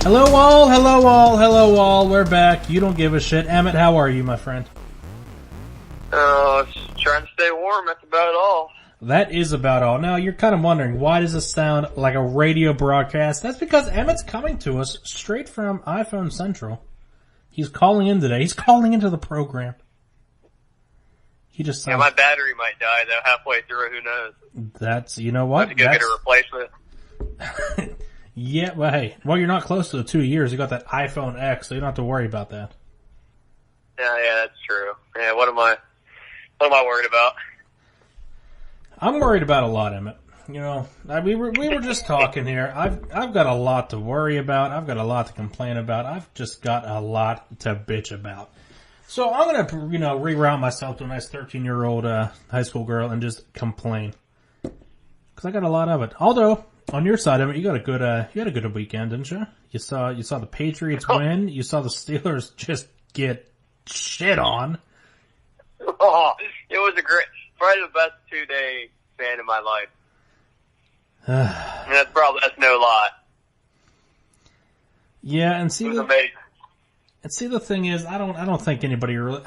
Hello all, hello all, hello all. We're back. You don't give a shit. Emmitt, how are you, my friend? Trying to stay warm. That's about all. That is about all. Now, you're kind of wondering, why does this sound like a radio broadcast? That's because Emmitt's coming to us straight from iPhone Central. He's calling in today. He's calling into the program. He just sounds... Yeah, my battery might die, though, halfway through. Who knows? That's, you know what? I have to go get a replacement. Yeah, well, hey, well, you're not close to the 2 years. You got that iPhone X, so you don't have to worry about that. Yeah, that's true. Yeah, what am I worried about? I'm worried about a lot, Emmitt. You know, we were just talking here. I've got a lot to worry about. I've got a lot to complain about. I've just got a lot to bitch about. So I'm gonna, reroute myself to a nice 13-year-old high school girl and just complain, because I got a lot of it. Although on your side of it, you had a good weekend, didn't you? You saw the Patriots win. You saw the Steelers just get shit on. Oh, it was probably the best 2-day fan in my life. And that's no lie. Yeah, and it was amazing. And see, the thing is, I don't think anybody really.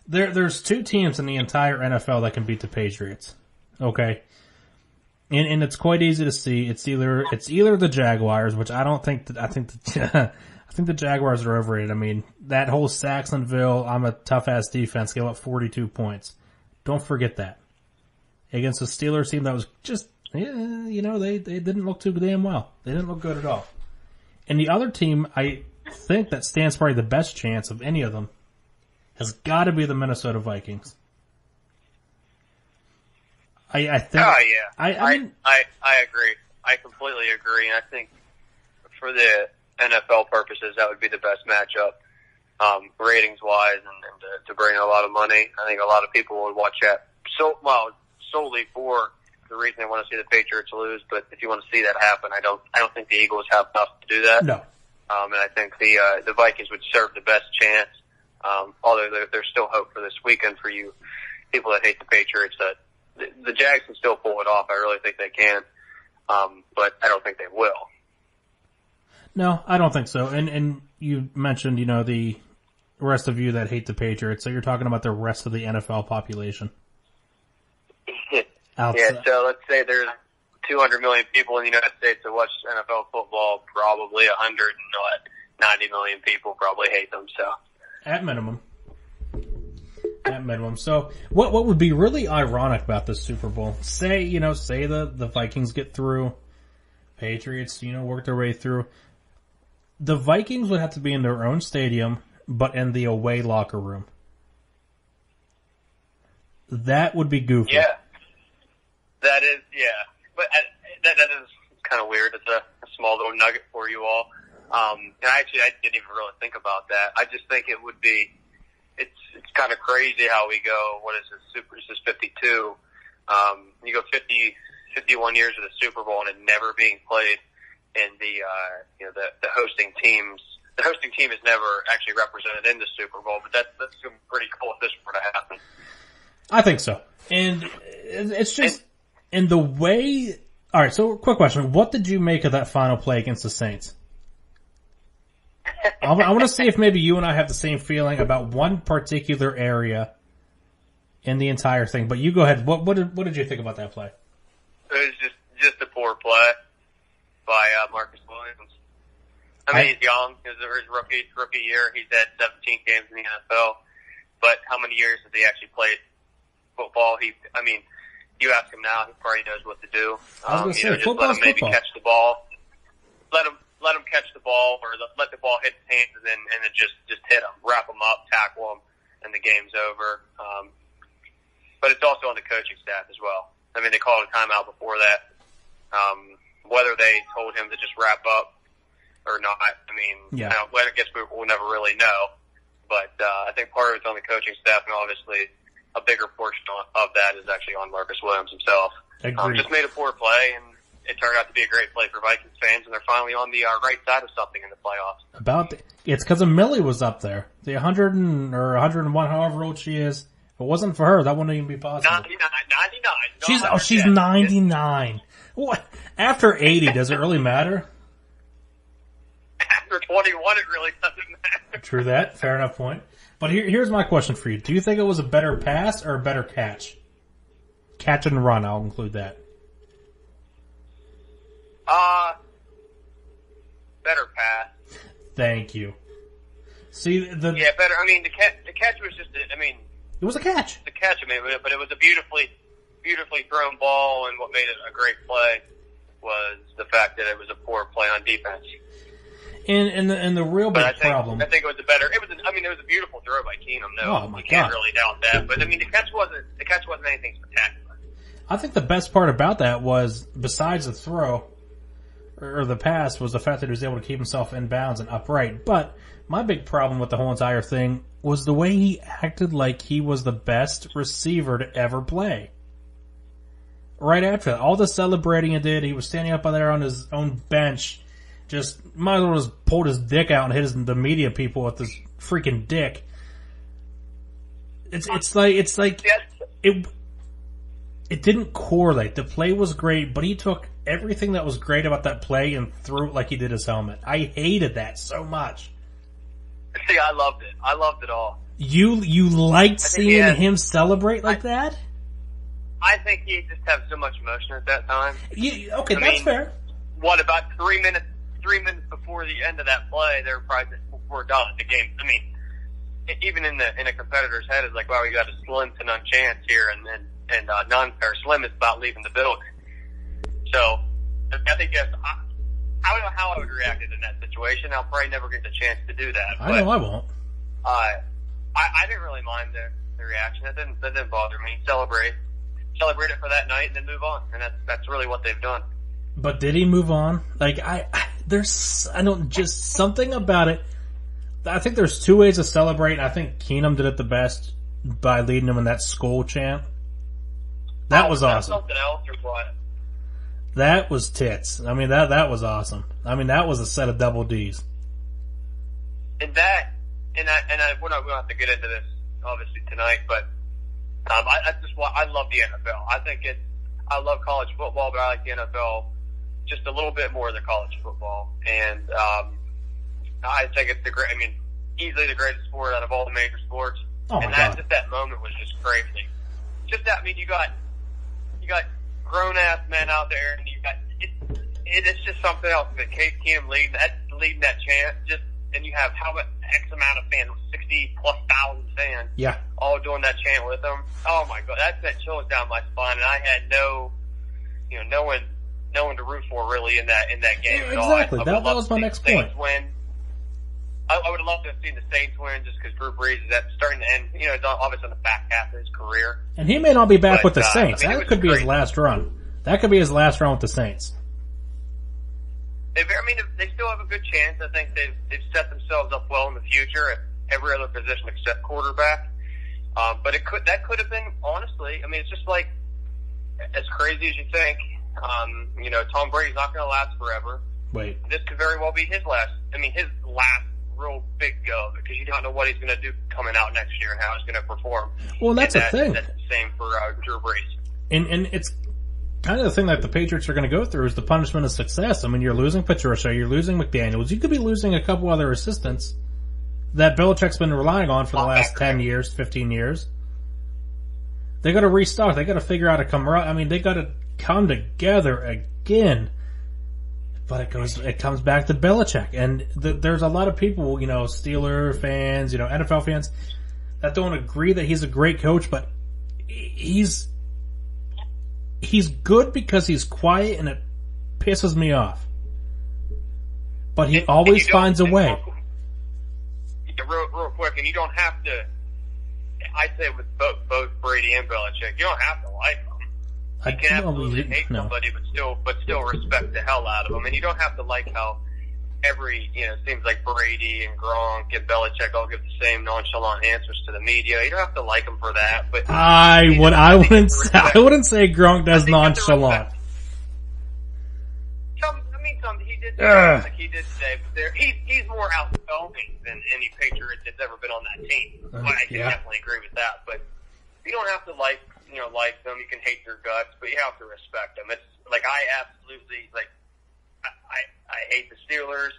There's two teams in the entire NFL that can beat the Patriots. Okay, and it's quite easy to see. It's either the Jaguars, which I don't think that. I think the Jaguars are overrated. I mean, that whole Saxonville, I'm a tough ass defense, gave up 42 points. Don't forget that against the Steelers team that was just, they didn't look too damn well. They didn't look good at all. And the other team, I think that stands probably the best chance of any of them has got to be the Minnesota Vikings. I think. Oh yeah. I agree. I completely agree, and I think for the NFL purposes, that would be the best matchup, ratings wise, and to bring in a lot of money. I think a lot of people would watch that solely for the reason they want to see the Patriots lose. But if you want to see that happen, I don't think the Eagles have enough to do that. No. And I think the Vikings would serve the best chance. Although there's still hope for this weekend for you people that hate the Patriots. That the Jags can still pull it off. I really think they can, but I don't think they will. No, I don't think so. And you mentioned, the rest of you that hate the Patriots. So you're talking about the rest of the NFL population. Yeah, so let's say there's 200 million people in the United States that watch NFL football. Probably 190 million people probably hate them. So at minimum. So what would be really ironic about this Super Bowl? Say the Vikings get through, Patriots, work their way through. The Vikings would have to be in their own stadium, but in the away locker room. That would be goofy. Yeah. That is, yeah. But that is kind of weird. It's a small little nugget for you all. And I didn't even really think about that. I just think it would be, it's kind of crazy how we go, what is this, this is 52. You go 51 years of the Super Bowl and it never being played in the hosting teams. The hosting team is never actually represented in the Super Bowl, but that's pretty cool if this were to happen. I think so. And it's just, in the way, alright, so quick question. What did you make of that final play against the Saints? I want to see if maybe you and I have the same feeling about one particular area in the entire thing, but you go ahead. What did you think about that play? It was just a poor play by Marcus Williams. I mean, he's young. It was his rookie year. He's had 17 games in the NFL, but how many years has he actually played football? You ask him now, he probably knows what to do. I was going to say, just let him maybe catch the ball. Let him catch the ball, or let the ball hit his hands, and then just hit him, wrap him up, tackle him, and the game's over. But it's also on the coaching staff as well. I mean, they called a timeout before that. Whether they told him to just wrap up or not, I guess we'll never really know. But I think part of it's on the coaching staff, and obviously a bigger portion of that is actually on Marcus Williams himself. Just made a poor play, and it turned out to be a great play for Vikings fans, and they're finally on the right side of something in the playoffs. It's because Millie was up there. The 101, however old she is. If it wasn't for her, that wouldn't even be possible. 99. She's 99. What? After 80, does it really matter? or 21, it really doesn't matter. True that. Fair enough point. But here's my question for you. Do you think it was a better pass or a better catch? Catch and run, I'll include that. Better pass. Thank you. See, better. I mean, the catch was just, it was a catch. The catch, but it was a beautifully thrown ball, and what made it a great play was the fact that it was a poor play on defense. And the real big problem. I think it was a beautiful throw by Keenum. No, oh my you can't God. really doubt that. But the catch wasn't anything spectacular. I think the best part about that was, besides the throw or the pass, was the fact that he was able to keep himself in bounds and upright. But my big problem with the whole entire thing was the way he acted like he was the best receiver to ever play. Right after that, all the celebrating he did, he was standing up there on his own bench, just might as well just pulled his dick out and hit the media people with his freaking dick. It didn't correlate. The play was great, but he took everything that was great about that play and threw it like he did his helmet. I hated that so much. See, I loved it. I loved it all. You liked seeing him celebrate like that? I think he just had so much emotion at that time. That's fair. What, about 3 minutes before the end of that play, they were probably just, we're done. The game, even in a competitor's head, it's like, wow, we got a slim to none chance here, and Slim is about leaving the building. So, I think I don't know how I would react in that situation. I'll probably never get the chance to do that. I know I won't. I didn't really mind the reaction. That didn't bother me. Celebrate it for that night and then move on. And that's really what they've done. But did he move on? Just something about it. I think there's two ways to celebrate, and I think Keenum did it the best by leading him in that skull chant. That was awesome. Something else or what? That was tits. That was awesome. That was a set of double D's. We're not going to have to get into this obviously tonight, but I love the NFL. I love college football, but I like the NFL just a little bit more than college football. And I think it's easily the greatest sport out of all the major sports. Oh my God. Just that moment was just crazy. Just that, you got grown ass men out there, and it's just something else. But Case Keenum leading that chant, and you have how much X amount of fans, 60,000+ fans, all doing that chant with them. Oh my God, that sent chills down my spine, and I had no one to root for really in that game at all. Exactly, that was my next point. I would have loved to have seen the Saints win just because Drew Brees is starting to end. It's obviously on the back half of his career. And he may not be back with the Saints. That could be his last run. That could be his last run with the Saints. They still have a good chance. I think they've set themselves up well in the future at every other position except quarterback. But that could have been, honestly, it's just like, as crazy as you think, Tom Brady's not going to last forever. Wait. This could very well be his last real big go, because you don't know what he's going to do coming out next year and how he's going to perform. Well, that's the thing. That's the same for Drew Brees. And it's kind of the thing that the Patriots are going to go through is the punishment of success. You're losing Patricia, you're losing McDaniels, you could be losing a couple other assistants that Belichick's been relying on for the last 10 years, 15 years. They got to restock. They got to figure out a they got to come together again. But it comes back to Belichick, and there's a lot of people, Steeler fans, NFL fans, that don't agree that he's a great coach, but he's good because he's quiet, and it pisses me off. But he always finds a way. Real quick, and you don't have to. I say with both Brady and Belichick, you don't have to like them. You can absolutely hate somebody, but still respect the hell out of them. And you don't have to like how it seems like Brady and Gronk and Belichick all give the same nonchalant answers to the media. You don't have to like them for that. But I wouldn't say Gronk does nonchalant. He did like he did today, but he's more outgoing than any Patriot that's ever been on that team. I can definitely agree with that. But you don't have to like them. You can hate their guts, but you have to respect them. It's like I absolutely I hate the Steelers.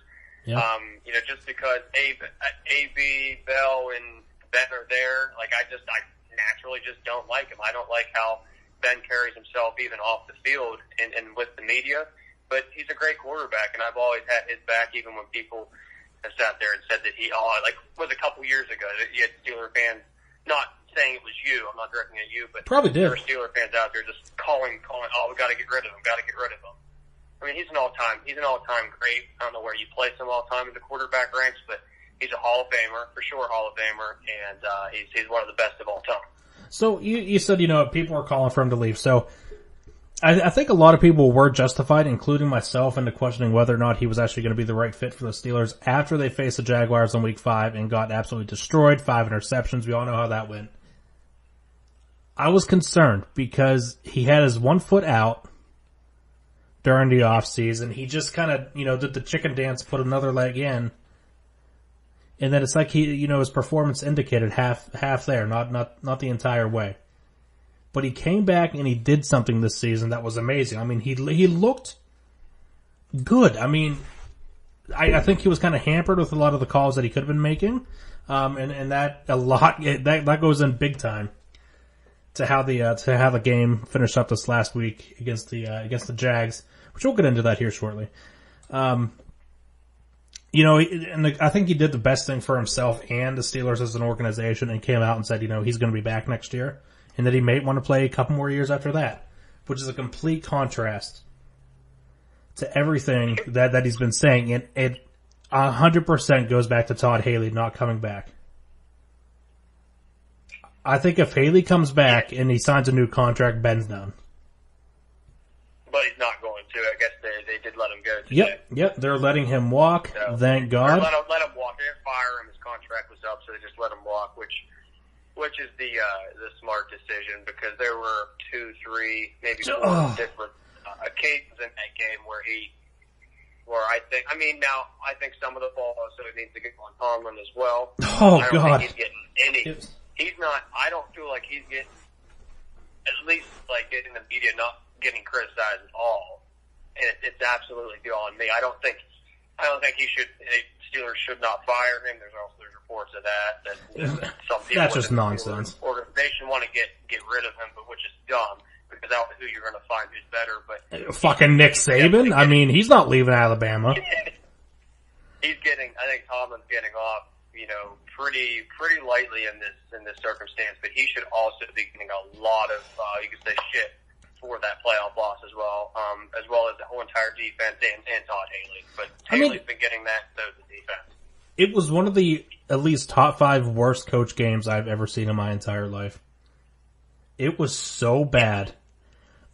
Yeah. Just because AB, Bell, and Ben are there, like I naturally just don't like him. I don't like how Ben carries himself even off the field and with the media. But he's a great quarterback, and I've always had his back, even when people have sat there and said that was a couple years ago that you had Steeler fans, not saying it was you, I'm not directing at you, but probably did. There were Steeler fans out there just calling, oh, we got to get rid of him, I mean, he's an all-time great. I don't know where you place him all-time in the quarterback ranks, but he's a Hall of Famer, for sure Hall of Famer, and he's one of the best of all time. So you said, people are calling for him to leave. So I think a lot of people were justified, including myself, into questioning whether or not he was actually going to be the right fit for the Steelers after they faced the Jaguars in Week 5 and got absolutely destroyed, 5 interceptions. We all know how that went. I was concerned because he had his one foot out during the offseason. He just kind of, did the chicken dance, put another leg in. And then it's like his performance indicated half there, not the entire way. But he came back and he did something this season that was amazing. I mean, he looked good. I mean, I think he was kind of hampered with a lot of the calls that he could have been making. And that goes in big time to how the game finished up this last week against the Jags, which we'll get into that here shortly. I think he did the best thing for himself and the Steelers as an organization and came out and said, he's going to be back next year and that he may want to play a couple more years after that, which is a complete contrast to everything that he's been saying. And it 100% goes back to Todd Haley not coming back. I think if Haley comes back and he signs a new contract, Ben's done. But he's not going to. I guess they did let him go today. Yep. They're letting him walk. So, thank God. Let him walk. They didn't fire him. His contract was up, so they just let him walk, which is the smart decision, because there were 2, 3, maybe 4 different occasions in that game where I think some of the ball also needs to get on Tomlin as well. Oh, I don't God. think he's getting any. He's not. I don't feel like he's getting, at least like in the media, not getting criticized at all. And it's absolutely beyond me. I don't think he should. Steelers should not fire him. There's reports of that some people that's just nonsense. Organization want to get rid of him, but which is dumb, because I don't know who you're going to find who's better. But fucking Nick Saban. I mean, he's not leaving Alabama. I think Tomlin's getting off, pretty lightly in this circumstance, but he should also be getting a lot of, you could say, shit for that playoff loss as well as the whole entire defense and Todd Haley. But Haley's been getting that, so the defense. It was one of the at least top 5 worst coach games I've ever seen in my entire life. It was so bad.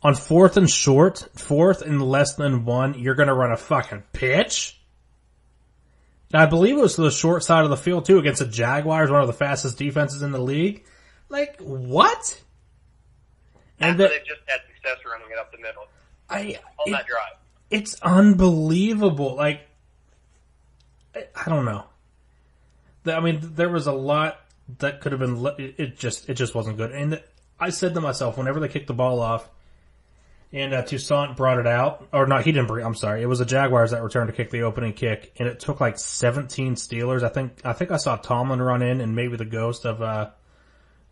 On 4th and short, 4th and less than 1, you're gonna run a fucking pitch? Now, I believe it was to the short side of the field, too, against the Jaguars, one of the fastest defenses in the league. Like, what? And they just had success running it up the middle. That drive. It's unbelievable. Like, I don't know. I mean, there was a lot that could have been, it just wasn't good. And I said to myself, whenever they kicked the ball off, and Toussaint brought it out, or not, he didn't bring. I'm sorry, it was the Jaguars that returned to kick the opening kick, and it took like 17 Steelers. I think I saw Tomlin run in, and maybe the ghost of the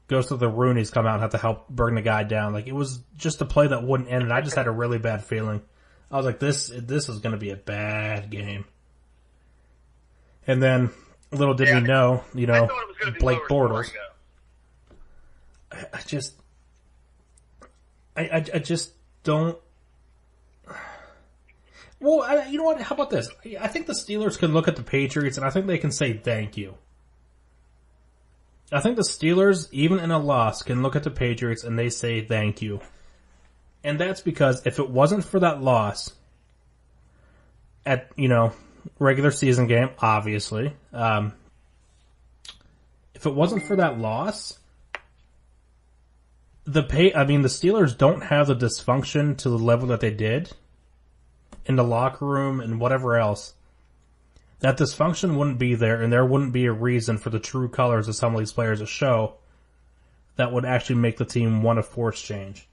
Roonies come out and have to help bring the guy down. Like, it was just a play that wouldn't end, and I just had a really bad feeling. I was like, this is going to be a bad game. And then little did we know, Blake Bortles. I just don't. Well, you know what? How about this? I think the Steelers can look at the Patriots and I think they can say thank you. I think the Steelers, even in a loss, can look at the Patriots and they say thank you. And that's because if it wasn't for that loss at, regular season game, obviously, if it wasn't for that loss, the Steelers don't have the dysfunction to the level that they did in the locker room and whatever else. That dysfunction wouldn't be there, and there wouldn't be a reason for the true colors of some of these players to show that would actually make the team want to force change.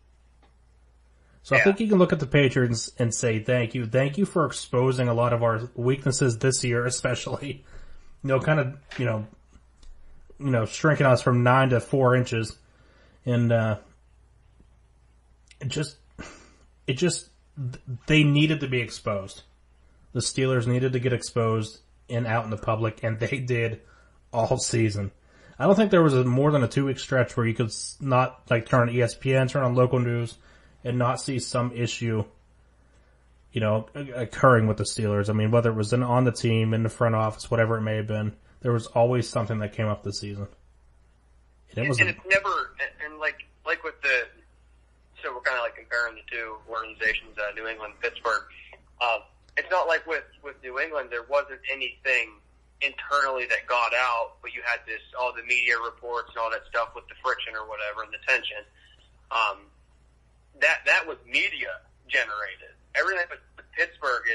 So I think you can look at the Patriots and say thank you. Thank you for exposing a lot of our weaknesses this year, especially. Kind of, shrinking us from 9 to 4 inches. And, they needed to be exposed. The Steelers needed to get exposed and out in the public, and they did all season. I don't think there was more than a 2-week stretch where you could not, turn on ESPN, turn on local news, and not see some issue, occurring with the Steelers. I mean, whether it was on the team, in the front office, whatever it may have been, there was always something that came up this season. And it's never, and like with so we're kind of comparing the two organizations, New England and Pittsburgh. It's not like with New England, there wasn't anything internally that got out, but you had all the media reports and all that stuff with the friction or whatever and the tension. That was media generated. Everything with Pittsburgh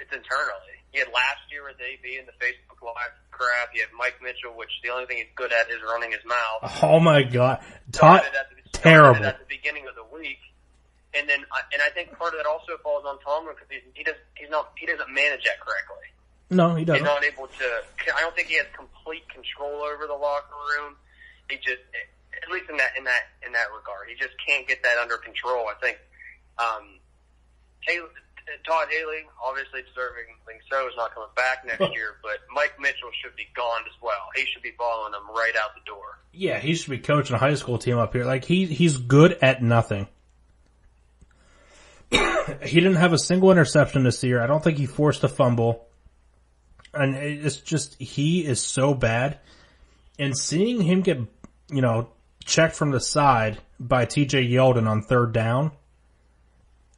it's internally. You had last year with AB and the Facebook Live crap. You had Mike Mitchell, which the only thing he's good at is running his mouth. Oh my God, terrible at the beginning of the week. And then, I think part of that also falls on Tomlin because he doesn't manage that correctly. No, he doesn't. He's not able to. I don't think he has complete control over the locker room. He just, at least in that regard, he just can't get that under control. I think Todd Haley, obviously deservingly so, is not coming back next year. But Mike Mitchell should be gone as well. He should be following him right out the door. Yeah, he should be coaching a high school team up here. He's good at nothing. He didn't have a single interception this year. I don't think he forced a fumble. And it's just, he is so bad. And seeing him get, checked from the side by TJ Yeldon on 3rd down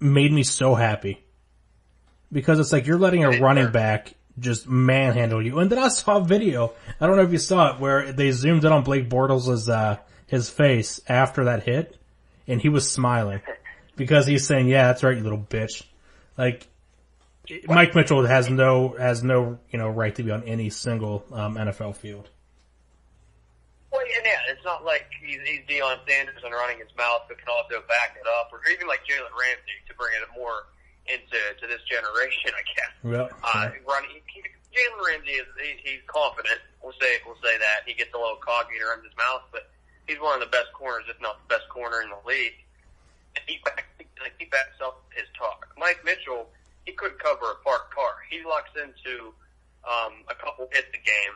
made me so happy. Because it's you're letting a running back just manhandle you. And then I saw a video, I don't know if you saw it, where they zoomed in on Blake Bortles' his face after that hit, and he was smiling. Because he's saying, yeah, that's right, you little bitch. Mike Mitchell has no, right to be on any single, NFL field. Well, yeah, it's not like he's Deion Sanders and running his mouth, but can also back it up, or even like Jalen Ramsey to bring it more into this generation, I guess. Yeah. Jalen Ramsey he's confident. We'll say that he gets a little cocky and runs his mouth, but he's one of the best corners, if not the best corner in the league. He backs up his talk. Mike Mitchell, he couldn't cover a parked car. He locks into a couple hits a game.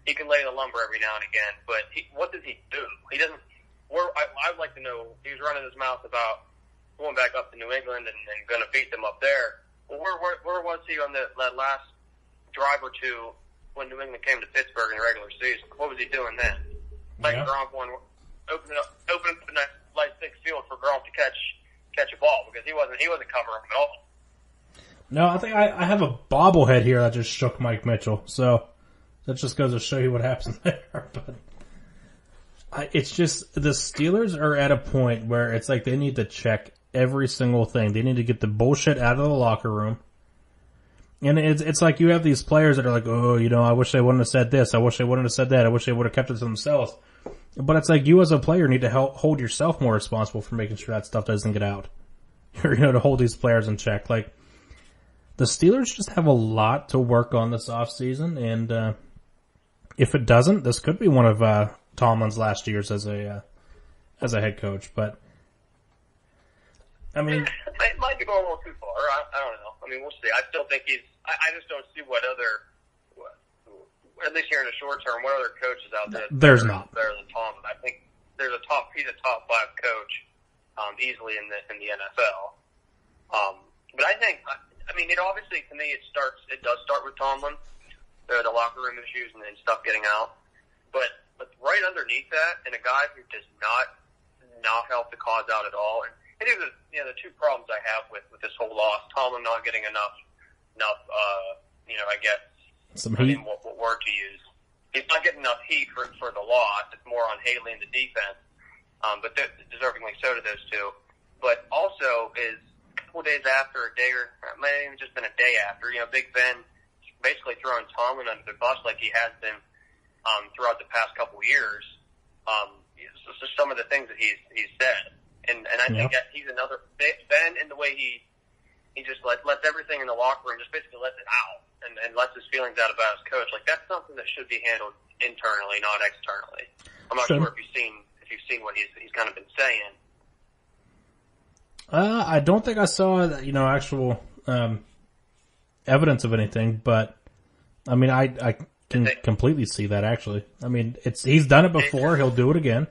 He can lay the lumber every now and again, but what does he do? He doesn't. I'd like to know. He was running his mouth about going back up to New England and going to beat them up there. Well, where was he on that last drive or two when New England came to Pittsburgh in the regular season? What was he doing then? Gronk open up the nice light thick field for Gronk to catch a ball because he wasn't covering him at all. No, I think I have a bobblehead here that just shook Mike Mitchell, so that just goes to show you what happens there. But it's just the Steelers are at a point where it's they need to check every single thing. They need to get the bullshit out of the locker room. And it's you have these players that are oh, I wish they wouldn't have said this. I wish they wouldn't have said that. I wish they would have kept it to themselves. But it's you as a player need to hold yourself more responsible for making sure that stuff doesn't get out. To hold these players in check. The Steelers just have a lot to work on this offseason, and if it doesn't, this could be one of Tomlin's last years as a head coach. But I mean, it might be going a little too far. I don't know. I mean, we'll see. I still think I just don't see what other, at least here in the short term, what other coaches out there. There's not better than Tomlin. I think he's a top 5 coach, easily in the NFL. But I think. I mean, it obviously, to me, it does start with Tomlin, the locker room issues and stuff getting out. But right underneath that, and a guy who does not help the cause out at all. And these are the two problems I have with this whole loss. Tomlin not getting enough, I guess, some heat. What word to use. He's not getting enough heat for the loss. It's more on Haley and the defense. But deservingly so to those two. But also is, couple days after, a day or it might have even just been a day after, Big Ben basically throwing Tomlin under the bus like he has been throughout the past couple years. So some of the things that he's said, And I think that he's another Ben in the way he just lets everything in the locker room, just basically lets it out and lets his feelings out about his coach. Like, that's something that should be handled internally, not externally. I'm not sure if you've seen what he's kind of been saying. I don't think I saw actual evidence of anything, but I mean, I can completely see that actually. I mean, he's done it before. He'll do it again.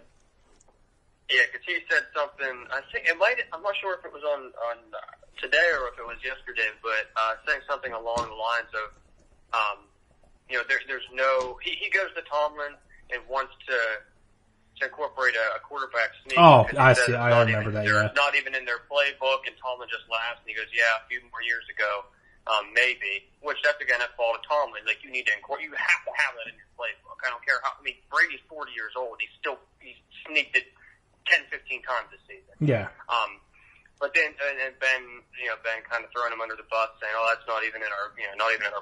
Yeah, because he said something. I think I'm not sure if it was on today or if it was yesterday, but saying something along the lines of, there's no. He goes to Tomlin and wants to incorporate a quarterback sneak. Oh, I see. I remember that. Yeah. It's not even in their playbook, and Tomlin just laughs and he goes, "Yeah, a few more years ago, maybe." Which that's again at fault of Tomlin. Like, you need to you have to have that in your playbook. I don't care how. I mean, Brady's 40 years old. He sneaked it 10, 15 times this season. Yeah. But then and Ben kind of throwing him under the bus, saying, "Oh, that's not even in our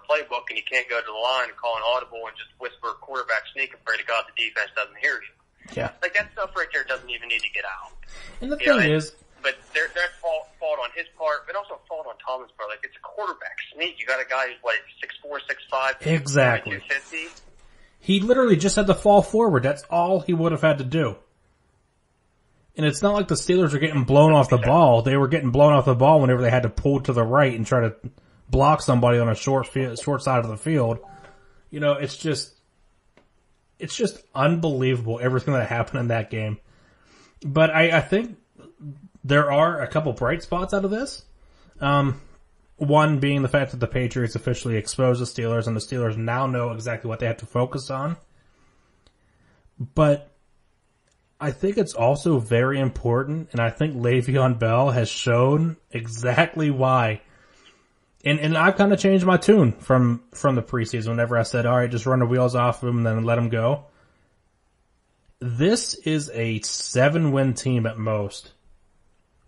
playbook, and you can't go to the line and call an audible and just whisper quarterback sneak and pray to God the defense doesn't hear you." Yeah. Like, that stuff right there doesn't even need to get out. And the thing is, but that's fault on his part, but also fault on Tomlin's part. Like, it's a quarterback sneak. You got a guy who's like 6'4", 6'5", exactly 250. He literally just had to fall forward. That's all he would have had to do. And it's not like the Steelers are getting blown off the ball. They were getting blown off the ball whenever they had to pull to the right and try to block somebody on a short side of the field. It's just unbelievable everything that happened in that game. But I think there are a couple bright spots out of this. One being the fact that the Patriots officially exposed the Steelers, and the Steelers now know exactly what they have to focus on. But I think it's also very important, and I think Le'Veon Bell has shown exactly why. And I've kind of changed my tune from the preseason whenever I said, all right, just run the wheels off of him and then let him go. This is a 7-win team at most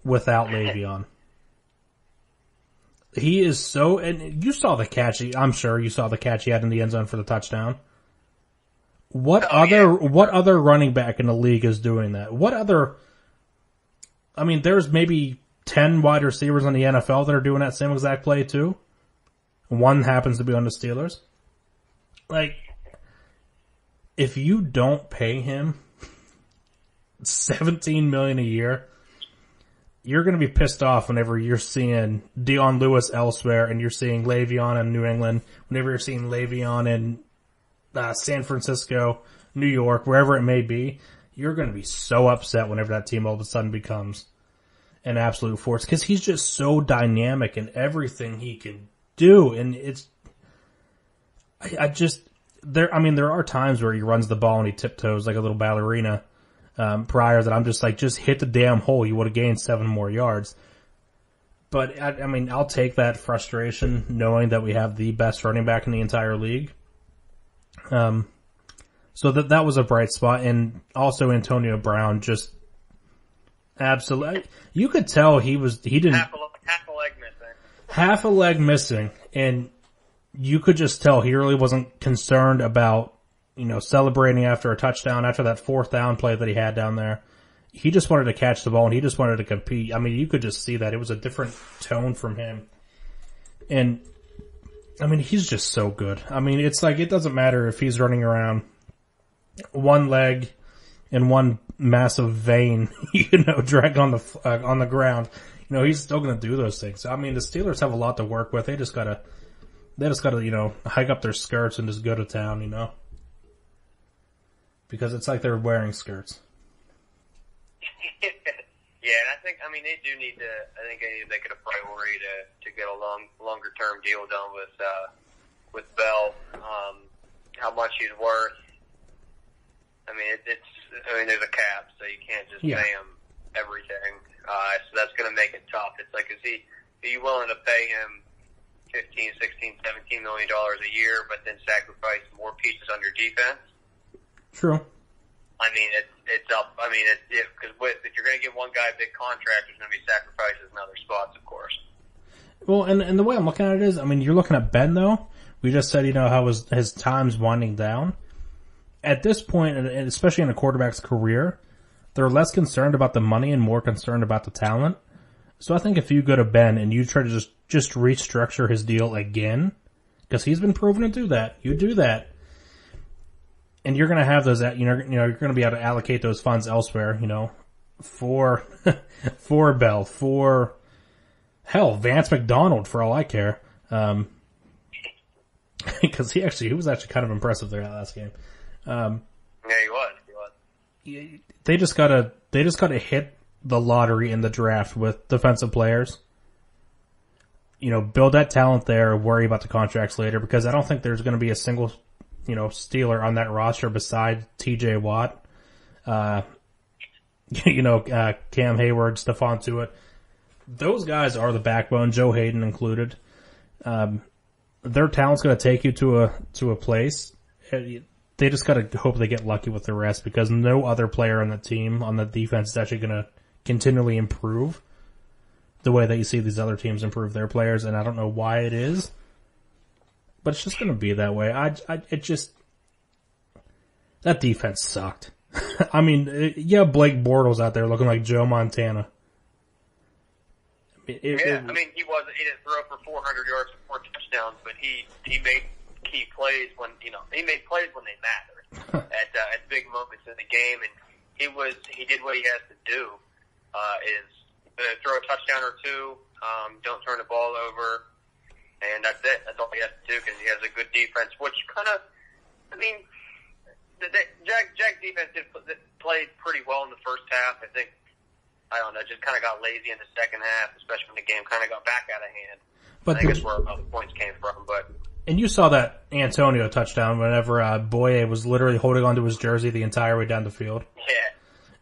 without Le'Veon. He is so, and you saw the catch, I'm sure you saw the catch he had in the end zone for the touchdown. What other running back in the league is doing that? There's maybe 10 wide receivers in the NFL that are doing that same exact play too. One happens to be on the Steelers. Like, if you don't pay him $17 million a year, you're going to be pissed off whenever you're seeing Dion Lewis elsewhere and you're seeing Le'Veon in New England, whenever you're seeing Le'Veon in San Francisco, New York, wherever it may be. You're going to be so upset whenever that team all of a sudden becomes an absolute force, because he's just so dynamic in everything he can do. And there are times where he runs the ball and he tiptoes like a little ballerina, prior that I'm just like, just hit the damn hole. You would have gained 7 more yards. But I'll take that frustration knowing that we have the best running back in the entire league. So that was a bright spot. And also Antonio Brown just absolutely, you could tell he didn't half a leg missing. Half a leg missing, and you could just tell he really wasn't concerned about, celebrating after a touchdown, after that 4th down play that he had down there. He just wanted to catch the ball and he just wanted to compete. You could just see that. It was a different tone from him. And he's just so good. It's like, it doesn't matter if he's running around one leg and one massive vein, drag on the ground. He's still going to do those things. The Steelers have a lot to work with. They just gotta, hike up their skirts and just go to town, because it's like they're wearing skirts. Yeah, and I think they do need to. I think they need to make it a priority to get a longer term deal done with Bell. How much he's worth? There's a cap, so you can't just pay him everything. So that's going to make it tough. It's like, are you willing to pay him $15, $16, $17 million a year, but then sacrifice more pieces on your defense? True. It's up. Because if you're going to give one guy a big contract, there's going to be sacrifices in other spots, of course. Well, and the way I'm looking at it is, you're looking at Ben though. We just said, how his time's winding down. At this point, and especially in a quarterback's career, they're less concerned about the money and more concerned about the talent. So I think if you go to Ben and you try to just restructure his deal again, because he's been proven to do that, you do that, and you're going to have those, you're going to be able to allocate those funds elsewhere, for Bell, for hell, Vance McDonald, for all I care, because he was actually kind of impressive there that last game. Yeah, he was. They just gotta hit the lottery in the draft with defensive players. Build that talent there, worry about the contracts later, because I don't think there's going to be a single, Steeler on that roster beside TJ Watt, Cam Hayward, Stephon Tuitt. Those guys are the backbone, Joe Hayden included. Their talent's going to take you to a place. They just got to hope they get lucky with the rest, because no other player on the team, on the defense, is actually going to continually improve the way that you see these other teams improve their players, and I don't know why it is, but it's just going to be that way. That defense sucked. I mean, Blake Bortles out there looking like Joe Montana. He didn't throw for 400 yards and 4 touchdowns, but he made key plays when they mattered at big moments in the game, and he did what he has to do, is throw a touchdown or two, don't turn the ball over, and that's it. That's all he has to do, because he has a good defense, which the Jag defense played pretty well in the first half. I think, just kind of got lazy in the second half, especially when the game kind of got back out of hand. But I think that's where all the points came from, but. And you saw that Antonio touchdown whenever Boye was literally holding onto his jersey the entire way down the field. Yeah.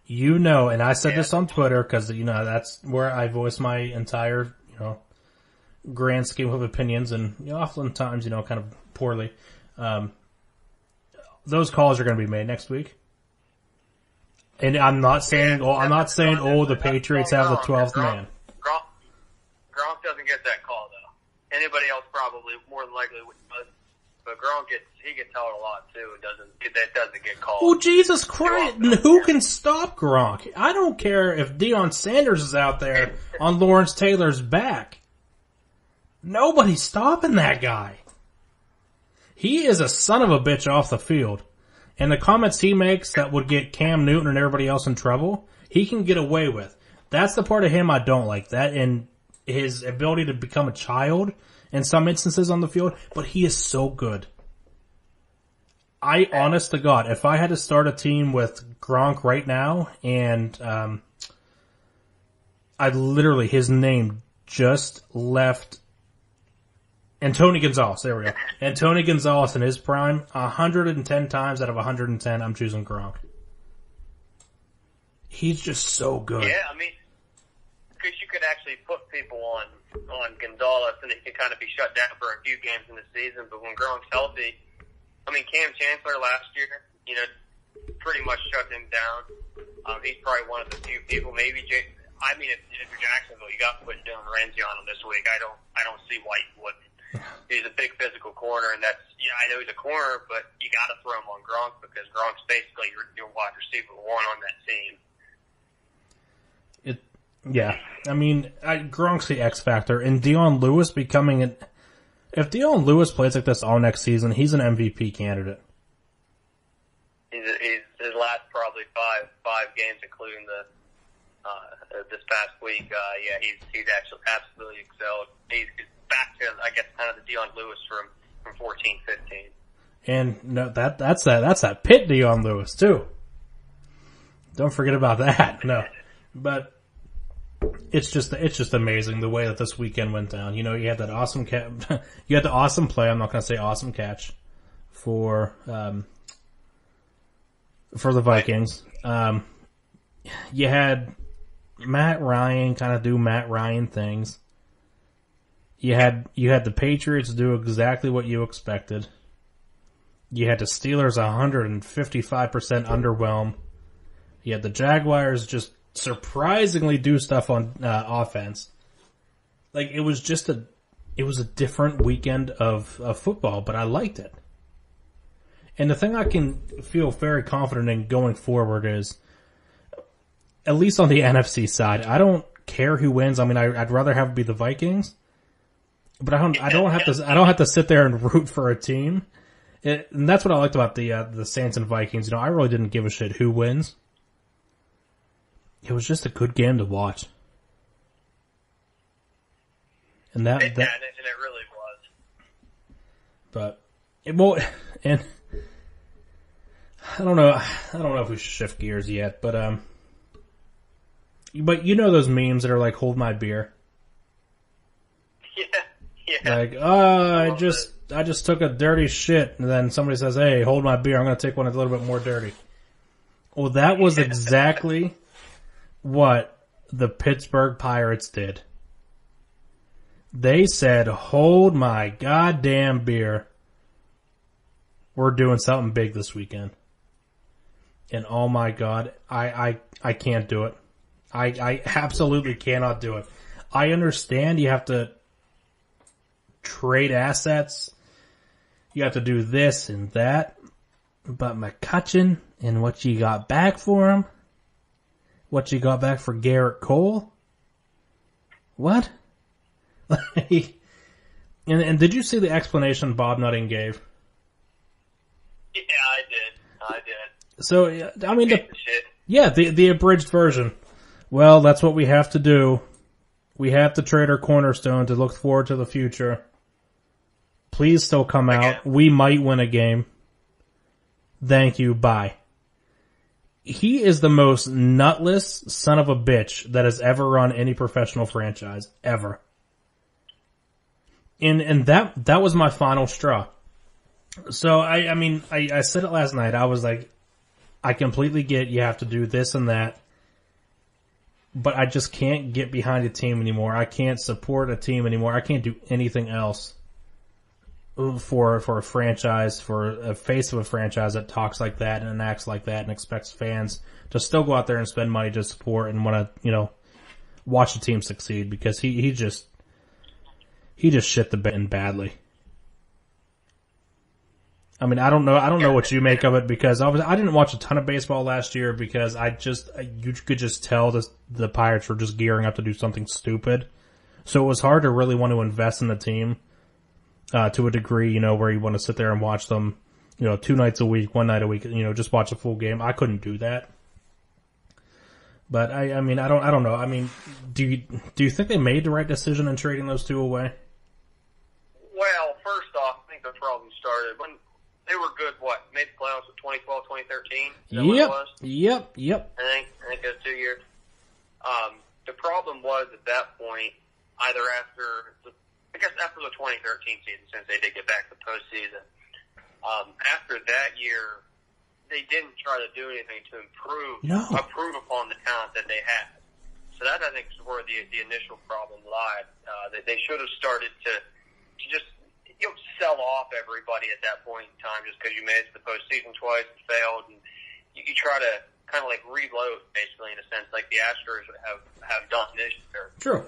And I said this on Twitter because, that's where I voice my entire, grand scheme of opinions, and, oftentimes, kind of poorly. Those calls are going to be made next week. And I'm not saying, the Patriots have the 12th man. Gronk doesn't get that call, though. Anybody else probably more than likely would, but Gronk gets held a lot too. That doesn't get called. Oh, Jesus Christ! Who can stop Gronk? I don't care if Deion Sanders is out there on Lawrence Taylor's back. Nobody's stopping that guy. He is a son of a bitch off the field, and the comments he makes that would get Cam Newton and everybody else in trouble, he can get away with. That's the part of him I don't like. That and his ability to become a child in some instances on the field, but he is so good. Honest to God, if I had to start a team with Gronk right now, and his name just left Tony Gonzalez, there we go. And Tony Gonzalez in his prime, 110 times out of 110, I'm choosing Gronk. He's just so good. Yeah, because you could actually put people on Gonzalez, and it could kind of be shut down for a few games in the season. But when Gronk's healthy, Cam Chancellor last year, pretty much shut him down. He's probably one of the few people. Maybe if you're Jacksonville, you got to put Dylan Ramsey on him this week. I don't see why you wouldn't. He's a big physical corner, and I know he's a corner, but you got to throw him on Gronk because Gronk's basically your wide receiver one on that team. Gronk's the X factor, and Dion Lewis if Dion Lewis plays like this all next season, he's an MVP candidate. He's his last probably five games, including this past week. He's actually absolutely excelled. He's back to, I guess, kind of the Dion Lewis from 14-15. And no, that's that Pitt Dion Lewis too. Don't forget about that. No, but it's just amazing the way that this weekend went down. You had that awesome you had the awesome play. I'm not going to say awesome catch for the Vikings. You had Matt Ryan kind of do Matt Ryan things. You had the Patriots do exactly what you expected. You had the Steelers 155% underwhelm. You had the Jaguars just surprisingly do stuff on offense. Like it was a different weekend of football, but I liked it. And the thing I can feel very confident in going forward is at least on the NFC side, I don't care who wins. I mean, I'd rather have it be the Vikings, but I don't have to sit there and root for a team. And that's what I liked about the Saints and Vikings. I really didn't give a shit who wins. It was just a good game to watch. And that it really was. But and I don't know if we should shift gears yet, but those memes that are like, hold my beer. Yeah. Like, I just took a dirty shit, and then somebody says, hey, hold my beer, I'm gonna take one that's a little bit more dirty. Well, that was exactly what the Pittsburgh Pirates did. They said, hold my goddamn beer. We're doing something big this weekend. And oh my god, I can't do it. I absolutely cannot do it. I understand you have to trade assets. You have to do this and that. But McCutchen and what you got back for him? What you got back for Garrett Cole? What? And did you see the explanation Bob Nutting gave? Yeah, I did. So, I mean, the abridged version. Well, that's what we have to do. We have to trade our cornerstone to look forward to the future. Please still come out. We might win a game. Thank you. Bye. He is the most nutless son of a bitch that has ever run any professional franchise. Ever. And that was my final straw. So, I said it last night. I was like, I completely get you have to do this and that. But I just can't get behind a team anymore. I can't support a team anymore. I can't do anything else for a franchise, for a face of a franchise that talks like that and acts like that and expects fans to still go out there and spend money to support and want to, watch the team succeed, because he just shit the bed badly. I mean, I don't know what you make of it, because I didn't watch a ton of baseball last year because you could just tell the Pirates were just gearing up to do something stupid. So it was hard to really want to invest in the team, to a degree, where you want to sit there and watch them, 2 nights a week, 1 night a week, just watch a full game. I couldn't do that. But I don't know. I mean, do you think they made the right decision in trading those two away? Well, first off, I think the problem started when they were good, made the playoffs in 2012, 2013? Is that what it was? Yep. I think it was 2 years. The problem was at that point, either after the 2013 season, since they did get back to the postseason, after that year, they didn't try to do anything to improve upon the talent that they had. So that, I think, is where the initial problem lied. That they should have started to just sell off everybody at that point in time, just because you made it to the postseason twice and failed, and you try to kind of like reload, basically, in a sense, like the Astros have done this year. True.